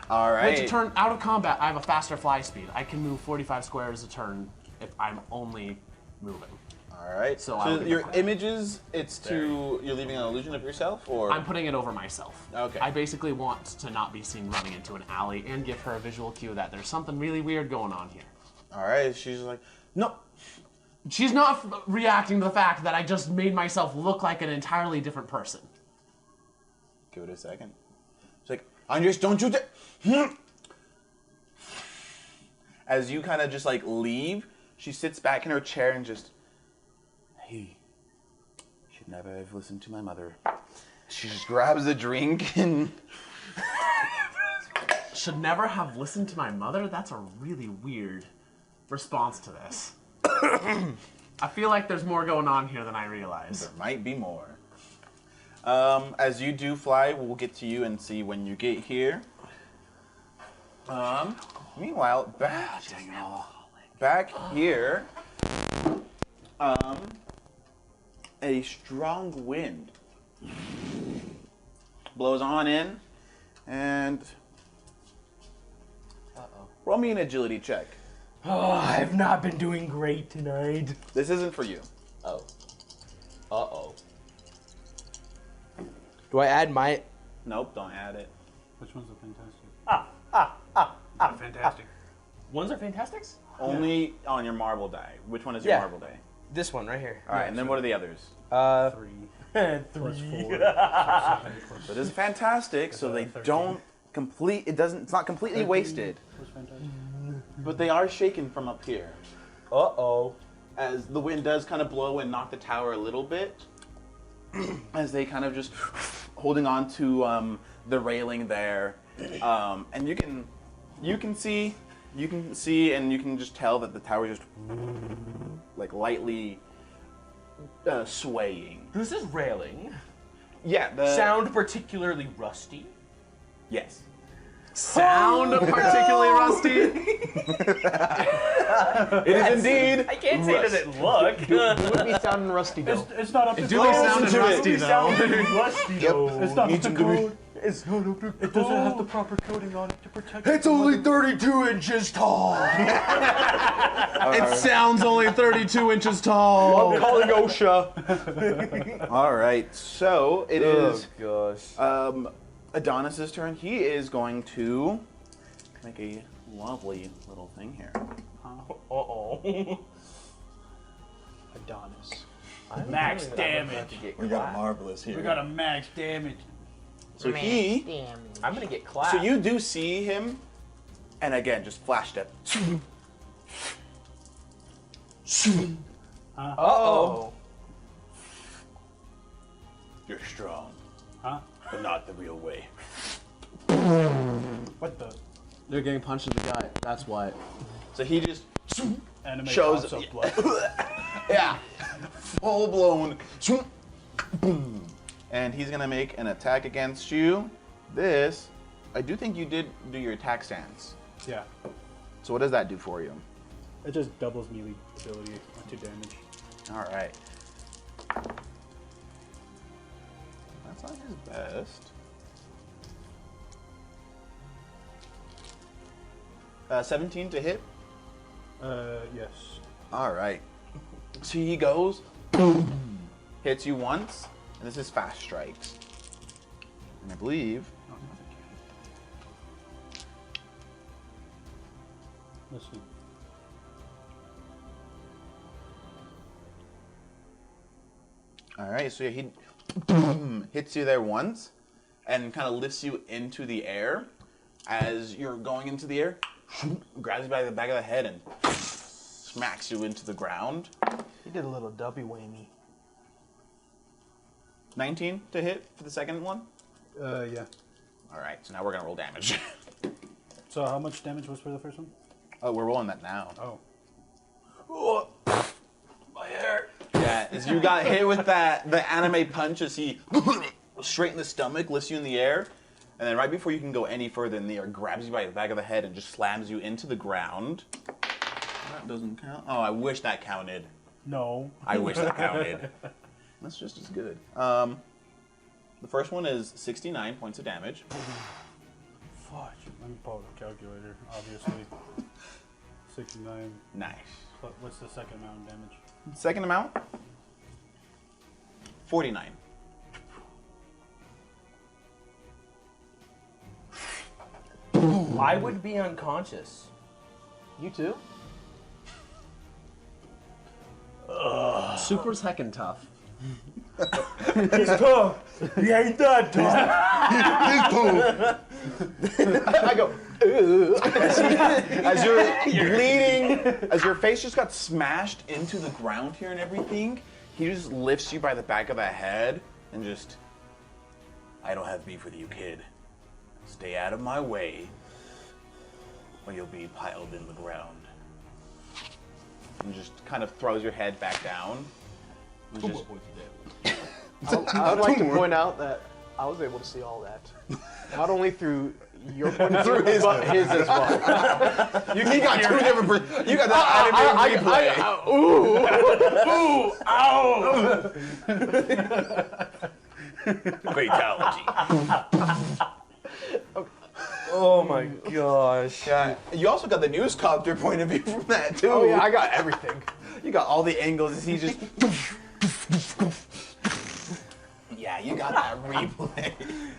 All right. Wait, to turn out of combat, I have a faster fly speed. I can move 45 squares a turn if I'm only moving. All right. So So, I'll be your fine. images, it's to you're leaving an illusion of yourself, or I'm putting it over myself. Okay. I basically want to not be seen running into an alley and give her a visual cue that there's something really weird going on here. all right. She's like, no. She's not reacting to the fact that I just made myself look like an entirely different person. Give it a second. She's like, Andres, don't you dare. As you kind of just like leave, she sits back in her chair and just, hey, should never have listened to my mother. She just grabs a drink and Should never have listened to my mother? That's a really weird response to this. I feel like there's more going on here than I realize. there might be more. As you do fly, we'll get to you and see when you get here. Meanwhile, back here, a strong wind blows on in, and roll me an agility check. Oh, I've not been doing great tonight. This isn't for you. Oh. Uh-oh. Do I add my... Nope, don't add it. Which one's the fantastic? Fantastic. Ones are fantastics? Only on your marble die. Which one is your Yeah. marble die? This one right here. All right, and then what are the others? 3 plus 4 plus 7 plus So it is fantastic, so they 13. don't complete. It's not completely 13 wasted, plus fantastic. but they are shaken from up here, Uh-oh. as the wind does kind of blow and knock the tower a little bit, as they kind of just holding on to the railing there, and you can see, and you can just tell that the tower is just like lightly swaying. This is railing. Yeah, the Sound particularly rusty. Yes. sound particularly rusty. It is indeed. I can't say that it look. It would be sounding rusty though. It's not up to It do code. be sounding rusty though. Rusty though. It's not up to code. It's not up to It doesn't have the proper coating on it to protect it. It's only 32 inches tall. It sounds only 32 inches tall. I'm calling OSHA. All right, so it is gosh. Adonis's turn. He is going to make a lovely little thing here. Uh-oh. Adonis. Max damage. We got marvelous here. We got a max damage. So I'm gonna get clapped. so you do see him, and again, just flash step. Uh-oh. You're strong, Huh? but not the real way. What the? They're getting punched in the gut. That's what. So he just Anime Shows- pops up blood. yeah, full blown. Boom. And he's gonna make an attack against you. This, I do think you did do your attack stance. Yeah. So what does that do for you? It just doubles melee ability to damage. All right. That's not his best. 17 to hit. Yes. All right. So he goes, boom, hits you once, and this is fast strikes. And I believe. Let's see. All right, so he boom, hits you there once, and kind of lifts you into the air. As you're going into the air, grabs you by the back of the head and smacks you into the ground. He did a little dubby whammy. 19 to hit for the second one. Yeah. All right, so now we're gonna roll damage. So how much damage was for the first one? Oh, we're rolling that now. Oh. My hair. Yeah, as you got hit with the anime punch, as he straight in the stomach, lifts you in the air, and then right before you can go any further in the air, grabs you by the back of the head and just slams you into the ground. That doesn't count. Oh, I wish that counted. No. I wish that counted. That's just as good. The first one is 69 points of damage. Fudge. Let me pull out the calculator, obviously. 69. Nice. What's the second amount of damage? Second amount, 49. I would be unconscious. You too? Super's heckin' tough. He's tough. He ain't that tough. I go, As you're bleeding, as your face just got smashed into the ground here and everything, he just lifts you by the back of the head and just, I don't have beef with you, kid. Stay out of my way, or you'll be piled in the ground. And just kind of throws your head back down. And just- I would like to point out that I was able to see all that. Not only through your point of view, but his as well. you got two different. You got that anime replay. Ooh, ow! Fatality. Oh my gosh. Yeah. You also got the newscopter point of view from that too. Oh yeah, I got everything. You got all the angles as he just. Yeah, you got that replay.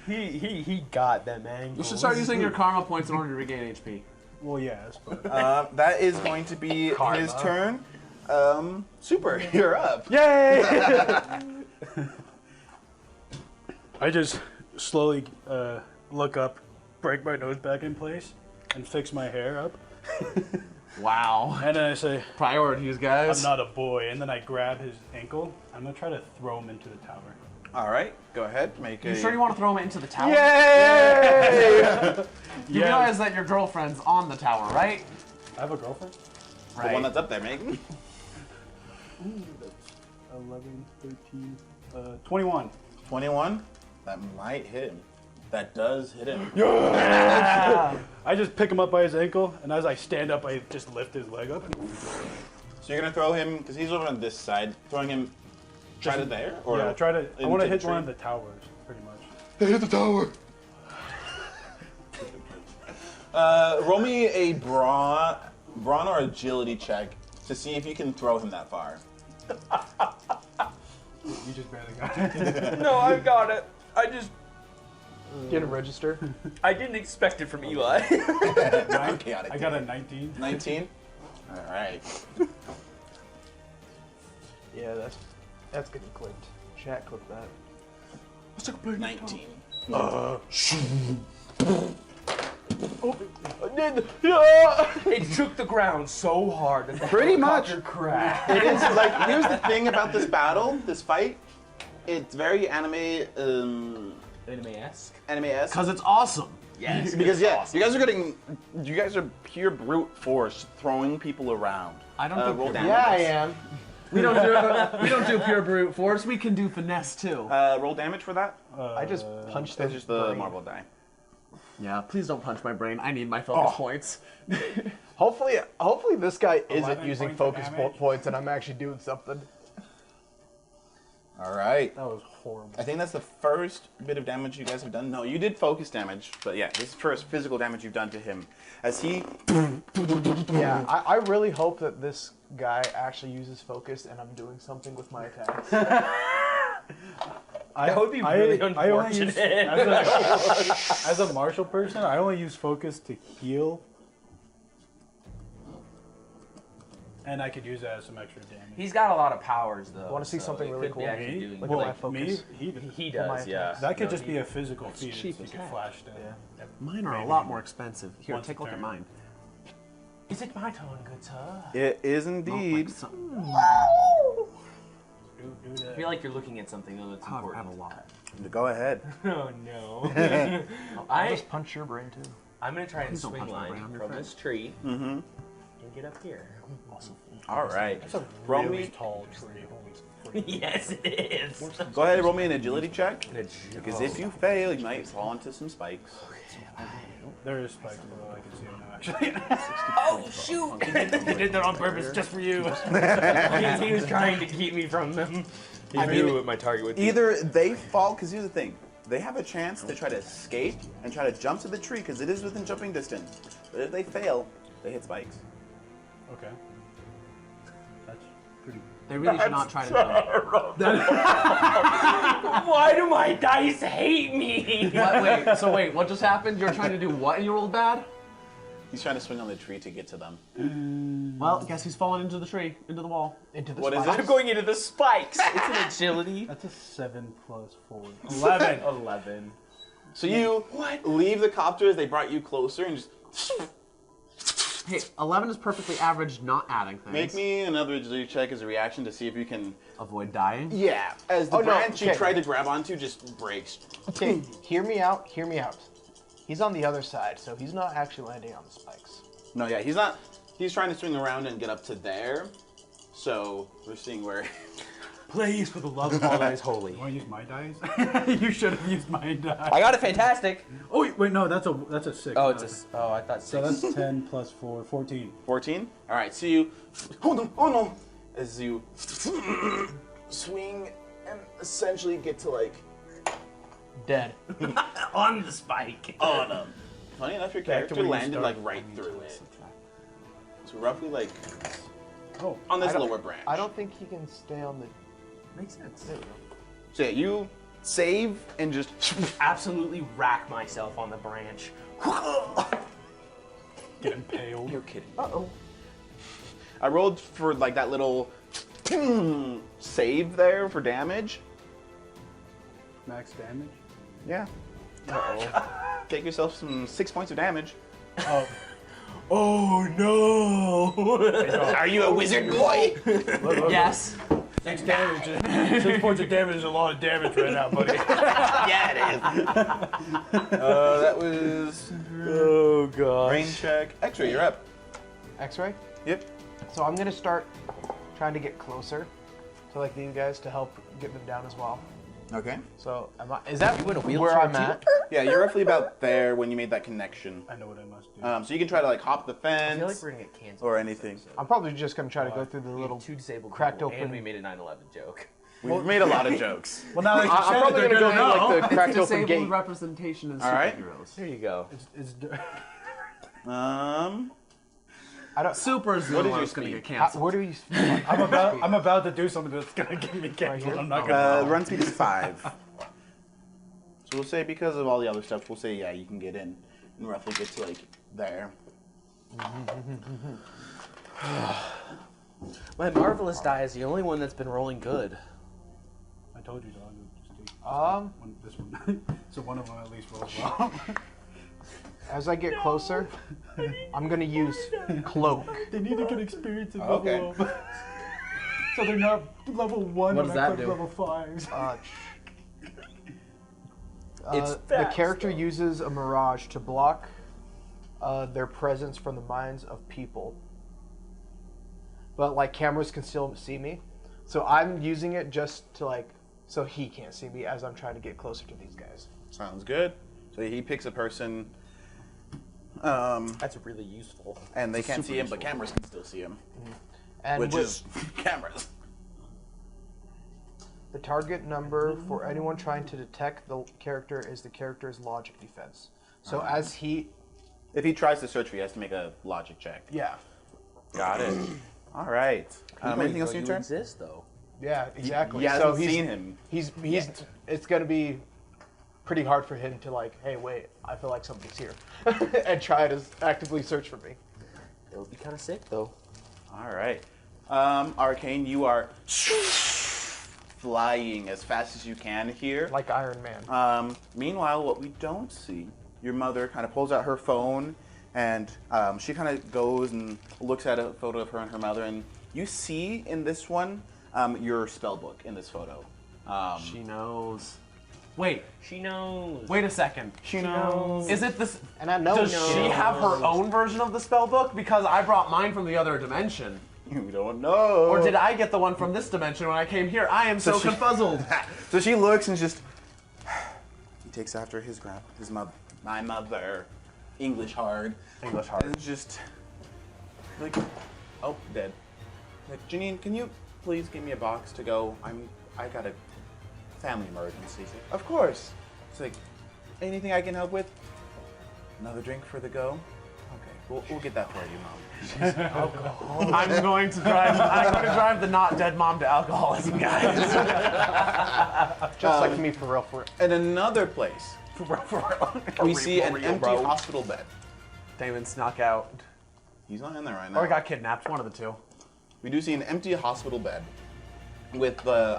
He got them angles. You should start using your karma points in order to regain HP. Well, yes, but That is going to be his turn. Super, you're up. yay! I just slowly look up, break my nose back in place, and fix my hair up, Wow. and then I say, Priorities, guys. "I'm not a boy," and then I grab his ankle. I'm gonna try to throw him into the tower. All right, go ahead. Make a. You sure you want to throw him into the tower? Yay! You realize that your girlfriend's on the tower, right? I have a girlfriend. The one that's up there, Megan. Ooh, that's 11, 13, 21. 21. That might hit him. That does hit him. I just pick him up by his ankle, and as I stand up, I just lift his leg up. So you're gonna throw him because he's over on this side, throwing him. Try to there, or Yeah, try to. I into want to the hit tree? one of the towers, pretty much. Hit the tower. Roll me a brawn or agility check to see if you can throw him that far. You just barely got it. No, I got it. I just Get a register. I didn't expect it from Eli. Chaotic. I got a 19. 19. All right. Yeah, that's getting clipped. Chat clipped that. 19. It took the ground so hard that the Pretty much. helicopter crashed. It is like, here's the thing about this battle, this fight. It's very anime-esque. Anime-esque. Because it's awesome. Yes. Because you guys are pure brute force throwing people around. I don't think roll you're- damage. Yeah, I am. We don't do pure brute force. We can do finesse too. Roll damage for that. I just punched the That's just the brain. marble die. Yeah, please don't punch my brain. I need my focus points. Hopefully this guy isn't 11 using points of focus damage. points and I'm actually doing something. All right. That was horrible. I think that's the first bit of damage you guys have done. No, you did focus damage, but yeah, this is first physical damage you've done to him. As he, Yeah, I really hope that this guy actually uses focus and I'm doing something with my attacks. That would be really I only use, unfortunate. as a martial person, I only use focus to heal. And I could use that as some extra damage. He's got a lot of powers, though. Wanna see something it really could be cool? actually Me? doing Look good. at my focus. He For my does, yeah. attacks. That could No, just he- be a physical feat. cheap You could attack. flash down. Yeah. Mine are a Maybe. lot more expensive. Here, Once take a a look at turn. mine. Is it my turn, good sir? it is Not indeed. like some- Do I that. feel like you're looking at something though that's I have important. a lot. Go ahead. Oh no. I'll just punch your brain too. I'm gonna try and Please don't swing punch my line brain, I'm your from friend. this tree Mm-hmm. and get up here. All right. That's a Roll really me. tall tree. Holy freak. Yes, it is. Go ahead and roll me an agility check. Because Oh. if you fail, you might fall into some spikes. There is spikes below. I can see them now, actually. Oh shoot! He did that on purpose just for you. He was trying to keep me from them. He knew what my target would be. Either they fall, because here's the thing. They have a chance to try to escape and try to jump to the tree because it is within jumping distance. But if they fail, they hit spikes. Okay. That's pretty. They really should not try to jump. Why do my dice hate me? Wait, what just happened? You're trying to do what and you rolled bad? He's trying to swing on the tree to get to them. Well, guess he's falling into the tree, into the wall. Into the What is spikes. it? I'm going into the spikes. It's an agility. That's a 7 plus 4. 11. 11. So you leave the copter as they brought you closer and just Hey, 11 is perfectly average, not adding things. make me another agility check as a reaction to see if you can. Avoid dying. Yeah, as the Oh, no, branch you okay. tried to grab onto just breaks. Okay, hear me out. Hear me out. He's on the other side, so he's not actually landing on the spikes. No, yeah, he's not. He's trying to swing around and get up to there. So we're seeing where. Please, for the love of all that is holy. You want to use my dice? You should have used my dice. I got a fantastic. Oh wait, no, that's a 6. Oh, it's a. Oh, I thought So 6. that's 10 plus 4, 14. 14? Alright, so you. Hold on, oh no! As you swing and essentially get to like. Dead. on the spike. Oh no. Funny enough, your Back to character where you landed like started. right through it. So roughly like Oh, on this I don't- lower branch. I don't think he can stay on the. Makes sense. So yeah, you save and just. Absolutely rack myself on the branch. get impaled. You're kidding. Uh-oh. I rolled for like that little save there for damage. Max damage. Yeah. Take yourself some 6 points of damage. Oh, Oh no! Are you a wizard boy? Yes. 6 damage. 6 points of damage is a lot of damage right now, buddy. Yeah, it is. That was Oh god. brain check. X-ray, you're up. X-ray. Yep. So I'm gonna start trying to get closer to like these guys to help get them down as well. Okay. So is that with a where wheelchair I'm too? at? Yeah, you're roughly about there when you made that connection. I know what I must do. So you can try to like hop the I fence feel like we're gonna get canceled. or for this anything. episode. I'm probably just gonna try to go through the We little have 2 disabled cracked people, open. and we made a 9/11 joke. We've made a lot of jokes. Well, now that you I'm said probably it, they're gonna go gonna through know. like the cracked open Disabled gate. representation as All right. superheroes. There you go. It's I don't. Supers. What is the one your that's gonna speed? get canceled. Where do you? I'm about to do something that's gonna get me canceled. here? I'm not gonna. run speed is 5. So we'll say because of all the other stuff, we'll say yeah, you can get in and roughly get to like there. My marvelous die is the only one that's been rolling good. I told you, dog. Just take this one. So one of them at least rolls well. As I get closer, I'm gonna use cloak. They need to get experience in Okay. level up. So they're not level 1 What and does I that click do? level 5. The character uses a mirage to block their presence from the minds of people. But like cameras can still see me, so I'm using it just to like so he can't see me as I'm trying to get closer to these guys. Sounds good. So he picks a person, That's really useful. and they can't see him, but cameras can still see him, And which with is cameras. the target number for anyone trying to detect the character is the character's logic defense. So as he, If he tries to search for you, he has to make a logic check. yeah, Got it. All right. Anything else in your turn? Exist though. yeah, exactly. He hasn't so he's seen him. He's it's gonna be pretty hard for him to like, hey, wait, I feel like somebody's here, and try to actively search for me. That would be kind of sick though. All right. Arcane, you are flying as fast as you can here. Like Iron Man. Meanwhile, what we don't see, your mother kind of pulls out her phone and she kind of goes and looks at a photo of her and her mother, and you see in this one your spell book in this photo. She knows. Wait. She knows. Wait a second. She knows. Is it this? And I know Does she have her own version of the spell book? Because I brought mine from the other dimension. You don't know. Or did I get the one from this dimension when I came here? I am so she- confuzzled. So she looks and just. He takes after his mother. My mother. English hard. English hard. And just. Like. Oh, dead. Like, Janine, can you please give me a box to go? I got a family emergency. Of course. It's like, anything I can help with? Another drink for the go? Okay, we'll get that for you, Mom. I'm going to drive the not dead mom to alcoholism, guys. just like me for real. In another place, we see an empty hospital bed. Damon snuck out. He's not in there right now. Or got kidnapped, one of the two. We do see an empty hospital bed with the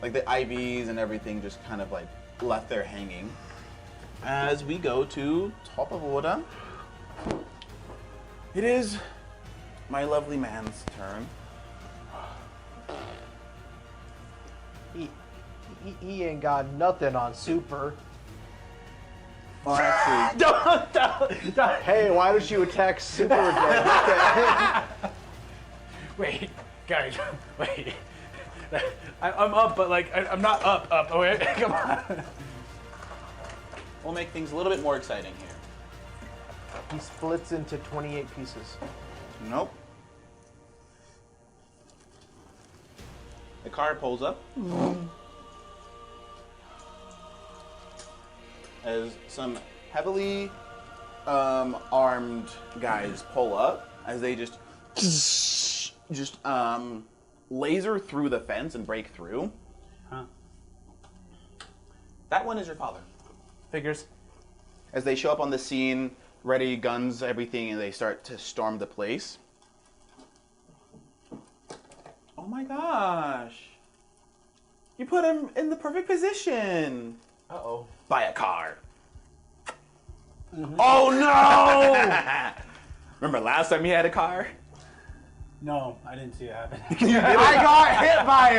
like the IVs and everything just kind of like left there hanging. As we go to top of order, it is my lovely man's turn. He ain't got nothing on Super. Well, actually, Hey, why don't you attack Super again? Wait, guys, wait. I'm up, but like I'm not up. Oh wait, come on. we'll make things a little bit more exciting here. He splits into 28 pieces. Nope. The car pulls up. As some heavily armed guys pull up, as they just laser through the fence and break through. Huh. That one is your father. Figures. As they show up on the scene, ready, guns, everything, and they start to storm the place. Oh my gosh. You put him in the perfect position. Uh-oh. Buy a car. Oh no! Remember last time he had a car? No, I didn't see it happen. I got hit by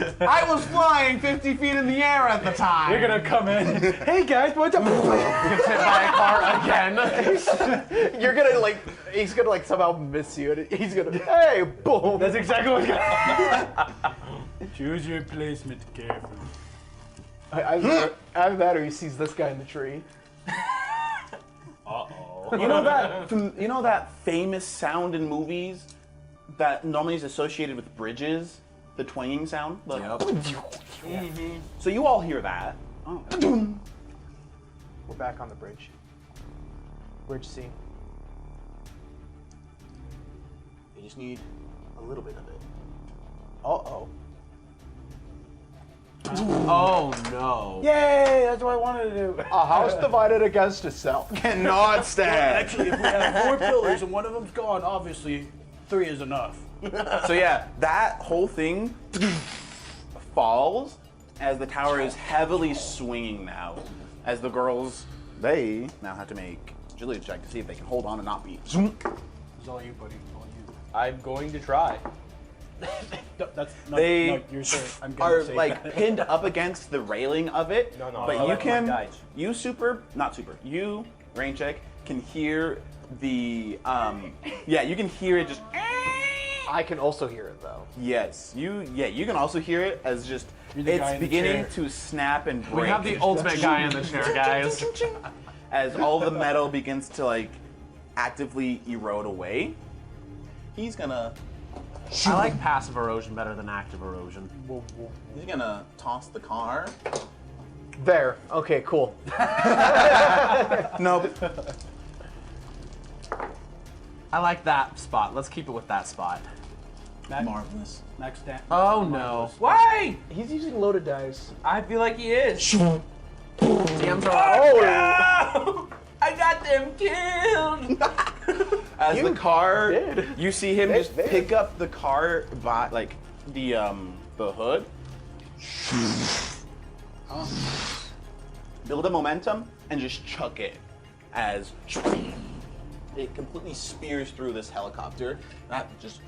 it! I was flying 50 feet in the air at the time. You're gonna come in. Hey guys, what's up? Gets hit by a car again. You're gonna like, he's gonna like somehow miss you, and he's gonna, hey, boom. That's exactly what's gonna happen. Choose your placement carefully. Either that or he sees this guy in the tree. Uh-oh. You know that famous sound in movies that normally is associated with bridges? The twanging sound? So you all hear that. Oh. We're back on the bridge. Bridge C. You just need a little bit of it. Uh-oh. Oh no. Yay! That's what I wanted to do. A house divided against itself. Cannot stand. Actually, if we have 4 pillars and one of them's gone, obviously 3 is enough. So yeah, that whole thing falls as the tower is heavily swinging now. As the girls, they now have to make agility check to see if they can hold on and not be. It's all you, buddy. All you. I'm going to try. That's not, They no, you're sorry. I'm gonna are say like that. pinned up against the railing of it. No, But I'll you let my can, guys. you rain check can hear the you can hear it just. I can also hear it though. Yes, you can also hear it as just You're the guy it's in the beginning chair. to snap and break. We have the ultimate guy in the chair, guys. As all the metal begins to like actively erode away. He's gonna I like passive erosion better than active erosion. toss the car. There. Okay, cool. Nope. I like that spot. Let's keep it with that spot. Marvelous. Next stand. Oh no. Why? He's using loaded dice. I feel like he is. DMs are No! I got them killed. As You the car, did. you see him They just did. pick up the car by like the hood, build a momentum, and just chuck it as it completely spears through this helicopter. That just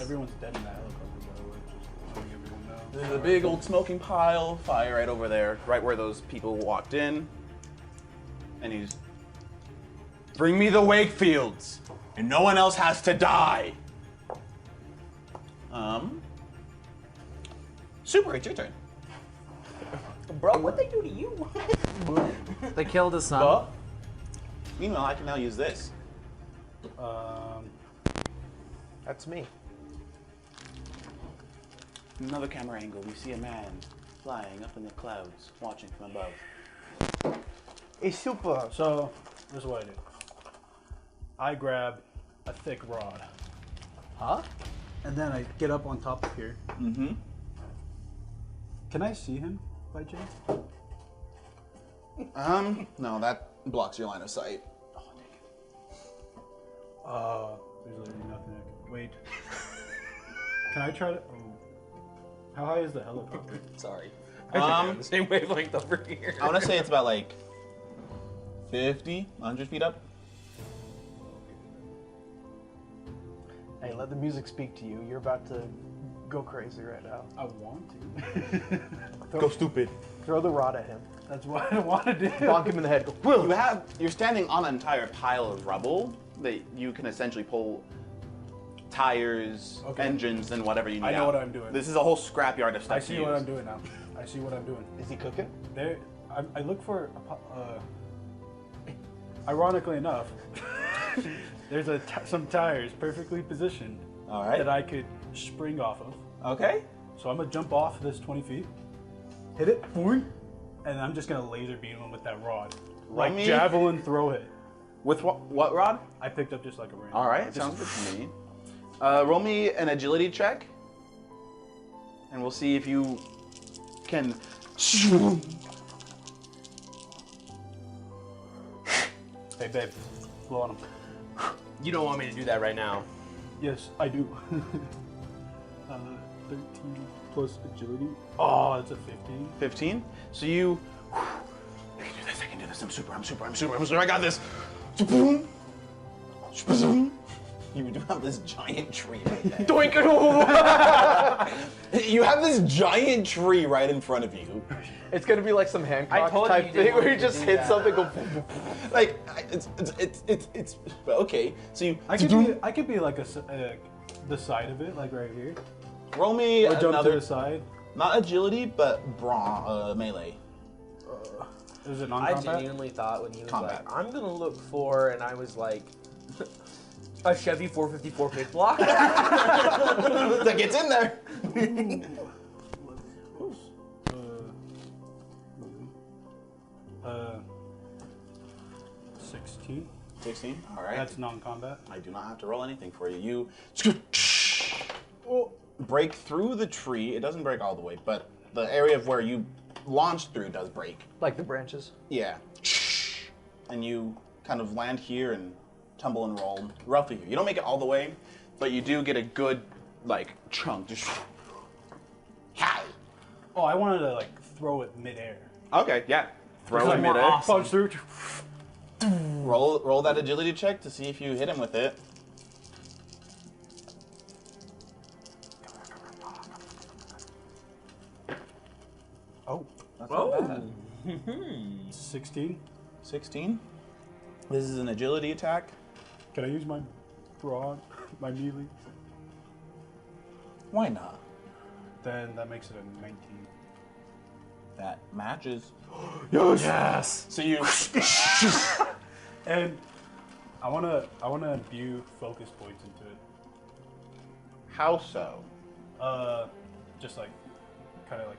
Everyone's dead in that helicopter, by the way. Just letting everyone know. there's a big old smoking pile, fire right over there, right where those people walked in, and he's bring me the Wakefields, and no one else has to die. Super, it's your turn. Bro, what they do to you? They killed his son. Meanwhile, I can now use this. That's me. Another camera angle, we see a man flying up in the clouds, watching from above. A super. So, this is what I do. I grab a thick rod. Huh? And then I get up on top of here. Mm-hmm. Can I see him by chance? No, that blocks your line of sight. There's literally nothing I can. Wait. Can I try to. Oh. How high is the helicopter? Sorry. The same wavelength over here. I want to say it's about like 50, 100 feet up. Hey, let the music speak to you. You're about to go crazy right now. I want to. Go stupid. Throw the rod at him. That's what I want to do. Bonk him in the head. Go. You're standing on an entire pile of rubble that you can essentially pull tires, Okay. engines, and whatever you need I know out. what I'm doing. This is a whole scrapyard of stuff I to see use. what I'm doing now. I see what I'm doing. Is he cooking? There, I look for. Ironically enough, there's some tires perfectly positioned All right. that I could spring off of. Okay. So I'm gonna jump off this 20 feet, hit it, boing, and I'm just gonna laser beam him with that rod, like me- javelin throw it. With what rod? I picked up just like a random. All right, rod. sounds good to me. Roll me an agility check, and we'll see if you can. Hey babe, blow on him. You don't want me to do that right now. Yes, I do. 13 plus agility. Oh, that's a 15. 15. So you. I can do this. I can do this. I'm super. I got this. You do have this giant tree right there. Doink it. You have this giant tree right in front of you. It's gonna be like some I Hancock told you type you didn't thing where want you to just do hit that. something. Go. Like it's okay. So you I could be like the side of it, like right here. roll me Or jump another. to the side. Not agility, but melee. Is it I non-combat? genuinely thought when he was Combat. like, I'm gonna look for, and I was like, a Chevy 454 pitch block? That gets in there. 16. 16. All right. That's non-combat. I do not have to roll anything for you. You break through the tree. It doesn't break all the way, but the area of where you launched through does break. Like the branches. Yeah. And you kind of land here and tumble and roll roughly here. You don't make it all the way, but you do get a good, like, chunk. Just. Hi. Oh, I wanted to like throw it midair. Okay, yeah. Throw Like, it more midair. awesome. Punch through. Roll that agility check to see if you hit him with it. Oh, That's not bad. 16. 16. This is an agility attack. Can I use my broad, my melee? Why not? Then that makes it a 19. That matches. Yes. So you. And I wanna imbue focus points into it. How so? Just like, kind of like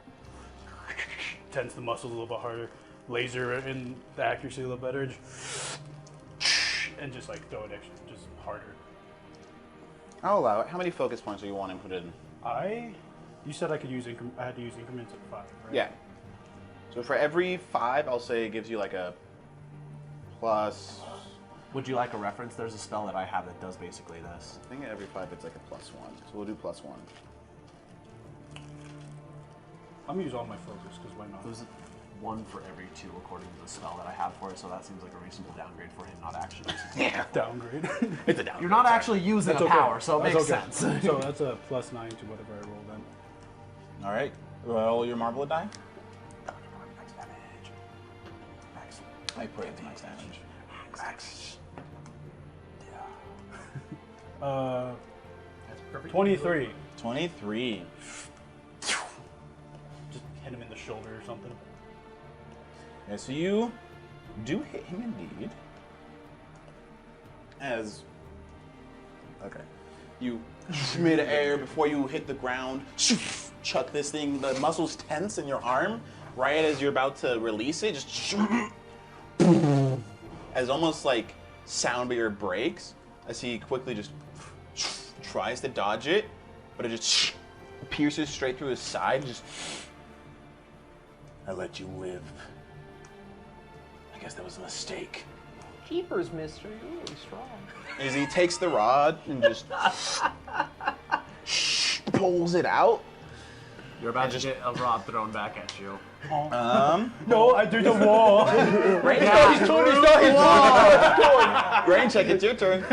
tense the muscles a little bit harder, laser in the accuracy a little better, and just like throw it extra, just harder. I'll allow it. How many focus points do you want input in? You said I could use I had to use increments of 5, right? Yeah. So for every 5, I'll say it gives you like a plus. Would you like a reference? There's a spell that I have that does basically this. I think every 5 it's like a +1. So we'll do +1. I'm gonna use all my focus because why not? There's 1 for every 2 according to the spell that I have for it, so that seems like a reasonable downgrade for him not actually using it. Yeah. Downgrade. It's a downgrade. You're not actually using That's a okay. power, so it That's makes okay. sense. So that's a +9 to whatever I roll then. All right. Roll your Marvel die. I pray it's max damage. Max. That's perfect. 23. 23. Just hit him in the shoulder or something. Yeah, so you do hit him indeed. Okay. You mid-air before you hit the ground, chuck this thing, the muscles tense in your arm, right as you're about to release it, just as almost like sound barrier breaks, as he quickly just tries to dodge it, but it just pierces straight through his side, just I let you live. I guess that was a mistake. Keepers, mister. You're really strong. As he takes the rod and just pulls it out. You're about to get a rod thrown back at you. No, I do the wall. Rain check, it's your turn.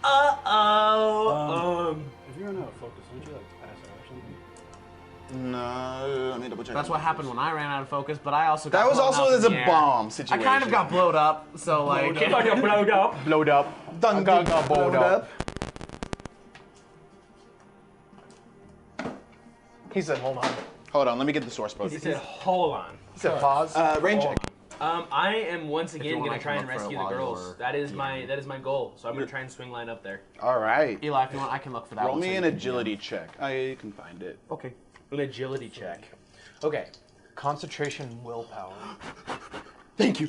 Uh-oh. If you're not focused, would you like pass out or something? No, let me double check. That's what happened when I ran out of focus, but I also got That was blown also up in as a the air. bomb I situation. kind of got blowed up, so like... Blowed up. blowed up. Done got blowed up. He said, hold on. Hold on, let me get the source He post. said, hold on. He said, pause. Rain check. I am once you again want, gonna I try can and look for a rescue the log girls. or That is my goal. So I'm gonna try and swing line up there. All right. Eli, if you want, I can look for that Roll one. me so an you can- agility check. I can find it. Okay. An agility check. Okay. Concentration, willpower. Thank you.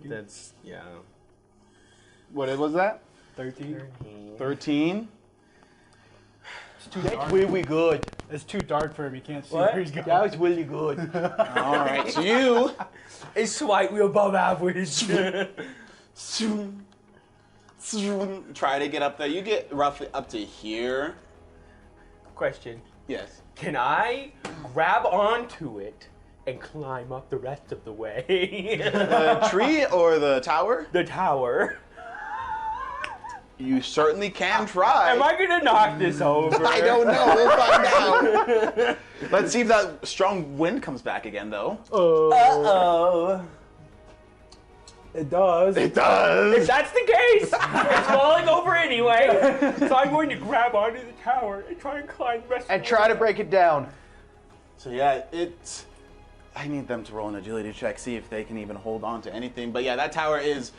That's yeah. What was that? 13. 13. It's too That's dark. really good. It's too dark for him. You can't see What? where he's going. That was really good. All right, so you It's slightly above average. try to get up there. You get roughly up to here. Question. Yes. Can I grab onto it and climb up the rest of the way? The tree or the tower? The tower. You certainly can try. Am I gonna knock this over? I don't know. We'll find out. Let's see if that strong wind comes back again, though. Uh-oh. It does. It does. If that's the case, it's falling over anyway. So I'm going to grab onto the tower and try and climb the rest And of try to break it down. So yeah, it's. I need them to roll an agility check, see if they can even hold on to anything. But yeah, that tower is,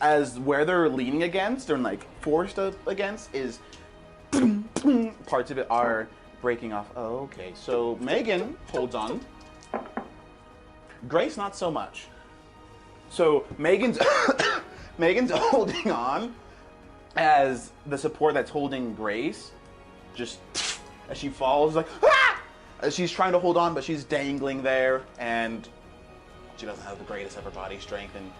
as where they're leaning against, or like forced against, is parts of it are breaking off. Oh, okay. So Megan holds on. Grace, not so much. So Megan's Megan's holding on as the support that's holding Grace just as she falls, like ah! As she's trying to hold on, but she's dangling there, and she doesn't have the greatest of her body strength, and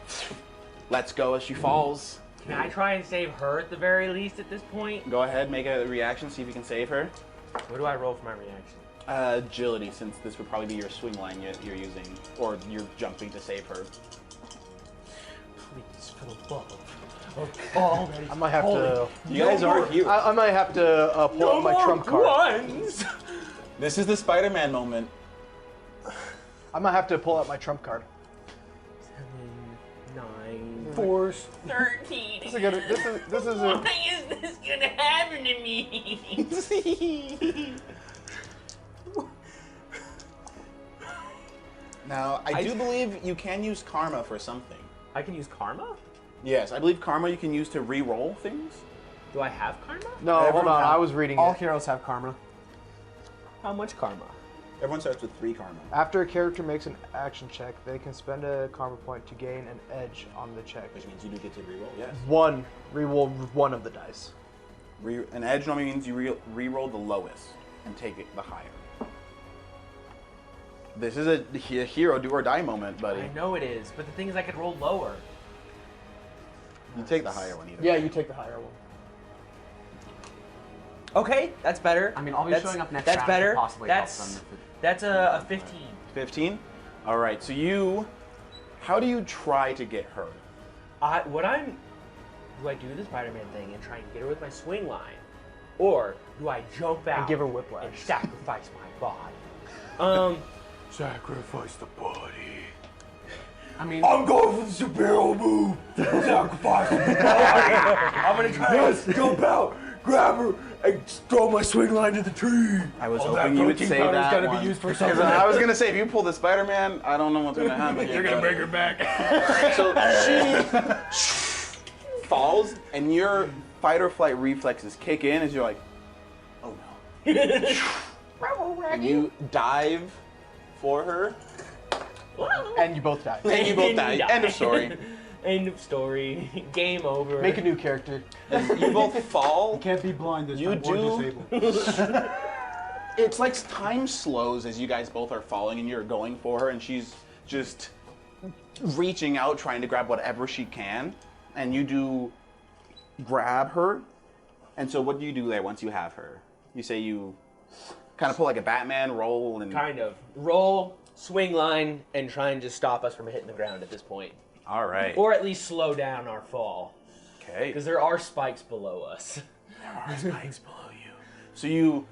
lets go as she falls. Can I try and save her at the very least at this point? Go ahead, make a reaction, see if you can save her. What do I roll for my reaction? Agility, since this would probably be your swing line you're using, or you're jumping to save her. Please, for the love of I might have to. You guys are here. I might have to pull out my trump card. Ones. This is the Spider-Man moment. I might have to pull out my trump card. 7, 9, Force. 13. This is a. Why is this gonna happen to me? Now, I do believe you can use karma for something. I can use karma? Yes, I believe karma you can use to re-roll things. Do I have karma? No, hold Everyone on. have- I was reading All it. heroes have karma. How much karma? Everyone starts with 3 karma. After a character makes an action check, they can spend a karma point to gain an edge on the check. Which means you do get to re-roll, yes. One. Reroll one of the dice. An edge normally means you re-roll the lowest and take it the higher. This is a hero do or die moment, buddy. I know it is, but the thing is I could roll lower. You take the higher one either. Yeah, you take the higher one. Okay, that's better. I mean, I'll be That's- showing up next That's round better. to possibly help That's them. that's a 15. 15? Alright, so how do you try to get her? Do I do the Spider-Man thing and try and get her with my swing line, or do I jump out give her whiplash. and sacrifice my body? Sacrifice the body. I mean, I'm going for the superhero move. Sacrifice the body. I'm gonna try. Yes, jump out, grab her, and throw my swing line to the tree. I was All that hoping you would protein say powder's that gotta one. be used for 'Cause something. I was gonna say, if you pull the Spider-Man, I don't know what's gonna happen. You're gonna bring her back. So she falls, and your fight or flight reflexes kick in as you're like, oh no. And you dive for her, And you both die. and you both die. End of story. End of story. Game over. Make a new character. As you both fall. Can't be blind this You time or do. disabled. It's like time slows as you guys both are falling, and you're going for her, and she's just reaching out, trying to grab whatever she can, and you do grab her. And so, what do you do there once you have her? You say you kind of pull like a Batman roll, and Kind of roll, swing line, and try and just stop us from hitting the ground at this point, all right, or at least slow down our fall, okay. because there are spikes below us. There are spikes below you. So you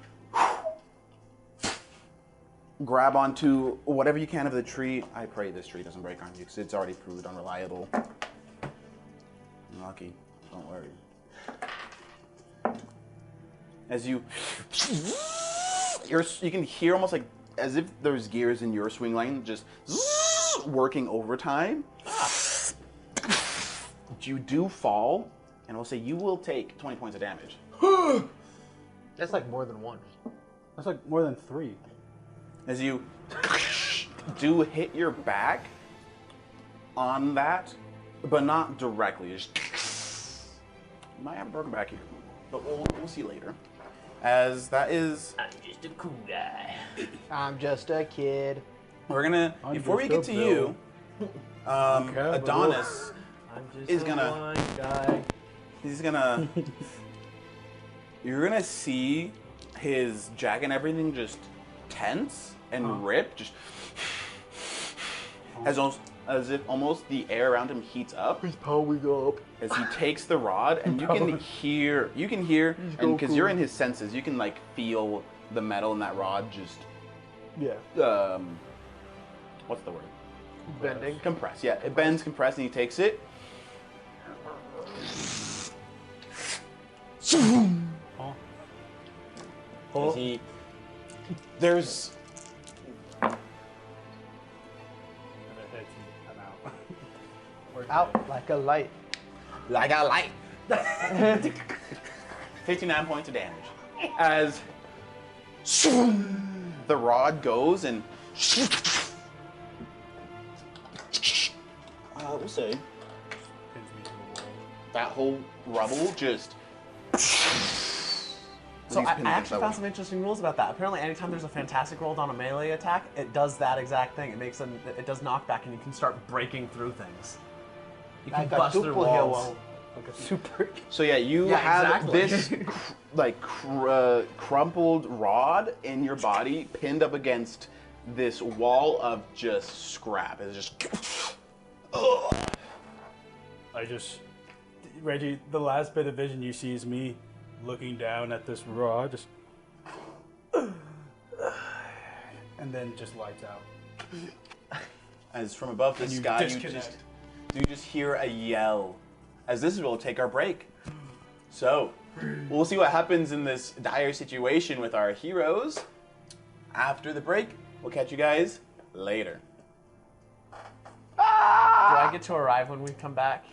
grab onto whatever you can of the tree. I pray this tree doesn't break on you because it's already proved unreliable. Lucky, don't worry. As you can hear almost like as if there's gears in your swing line just working overtime. You do fall, and we'll say you will take 20 points of damage. That's like more than one. That's like more than 3. As you do hit your back on that, but not directly. Just you might have a broken back here, but we'll see later. As that is, I'm just a cool guy. I'm just a kid. we're gonna I'm before we just get a to you, Okay, Adonis I'm just is a gonna- blind guy. he's gonna. You're gonna see his jacket and everything just tense and rip, just as if almost the air around him heats up. He's powering up. As he takes the rod, and you can hear, and because you're in his senses, you can like feel the metal in that rod just, Yeah. what's the word? Bending. Compress, yeah. It bends, compress, and he takes it. Oh. As he, there's And it hits and I'm out. We're Out dead. like a light. like a light. 59 points of damage. As the rod goes and we'll say Pins me to the wall. that whole rubble just. So These I pins actually that found way. some interesting rules about that. Apparently, anytime there's a fantastic roll on a melee attack, it does that exact thing. It makes it does knockback, and you can start breaking through things. You can Like a bust through superhero walls. wall. Like a super. So yeah, you Yeah, have exactly. this crumpled rod in your body, pinned up against this wall of just scrap. It's just. I just, Reggie, the last bit of vision you see is me looking down at this rod, just, and then just lights out. As from above the And you sky, disconnect. you just hear a yell. As this will take our break. So, we'll see what happens in this dire situation with our heroes after the break. We'll catch you guys later. Do I get to arrive when we come back?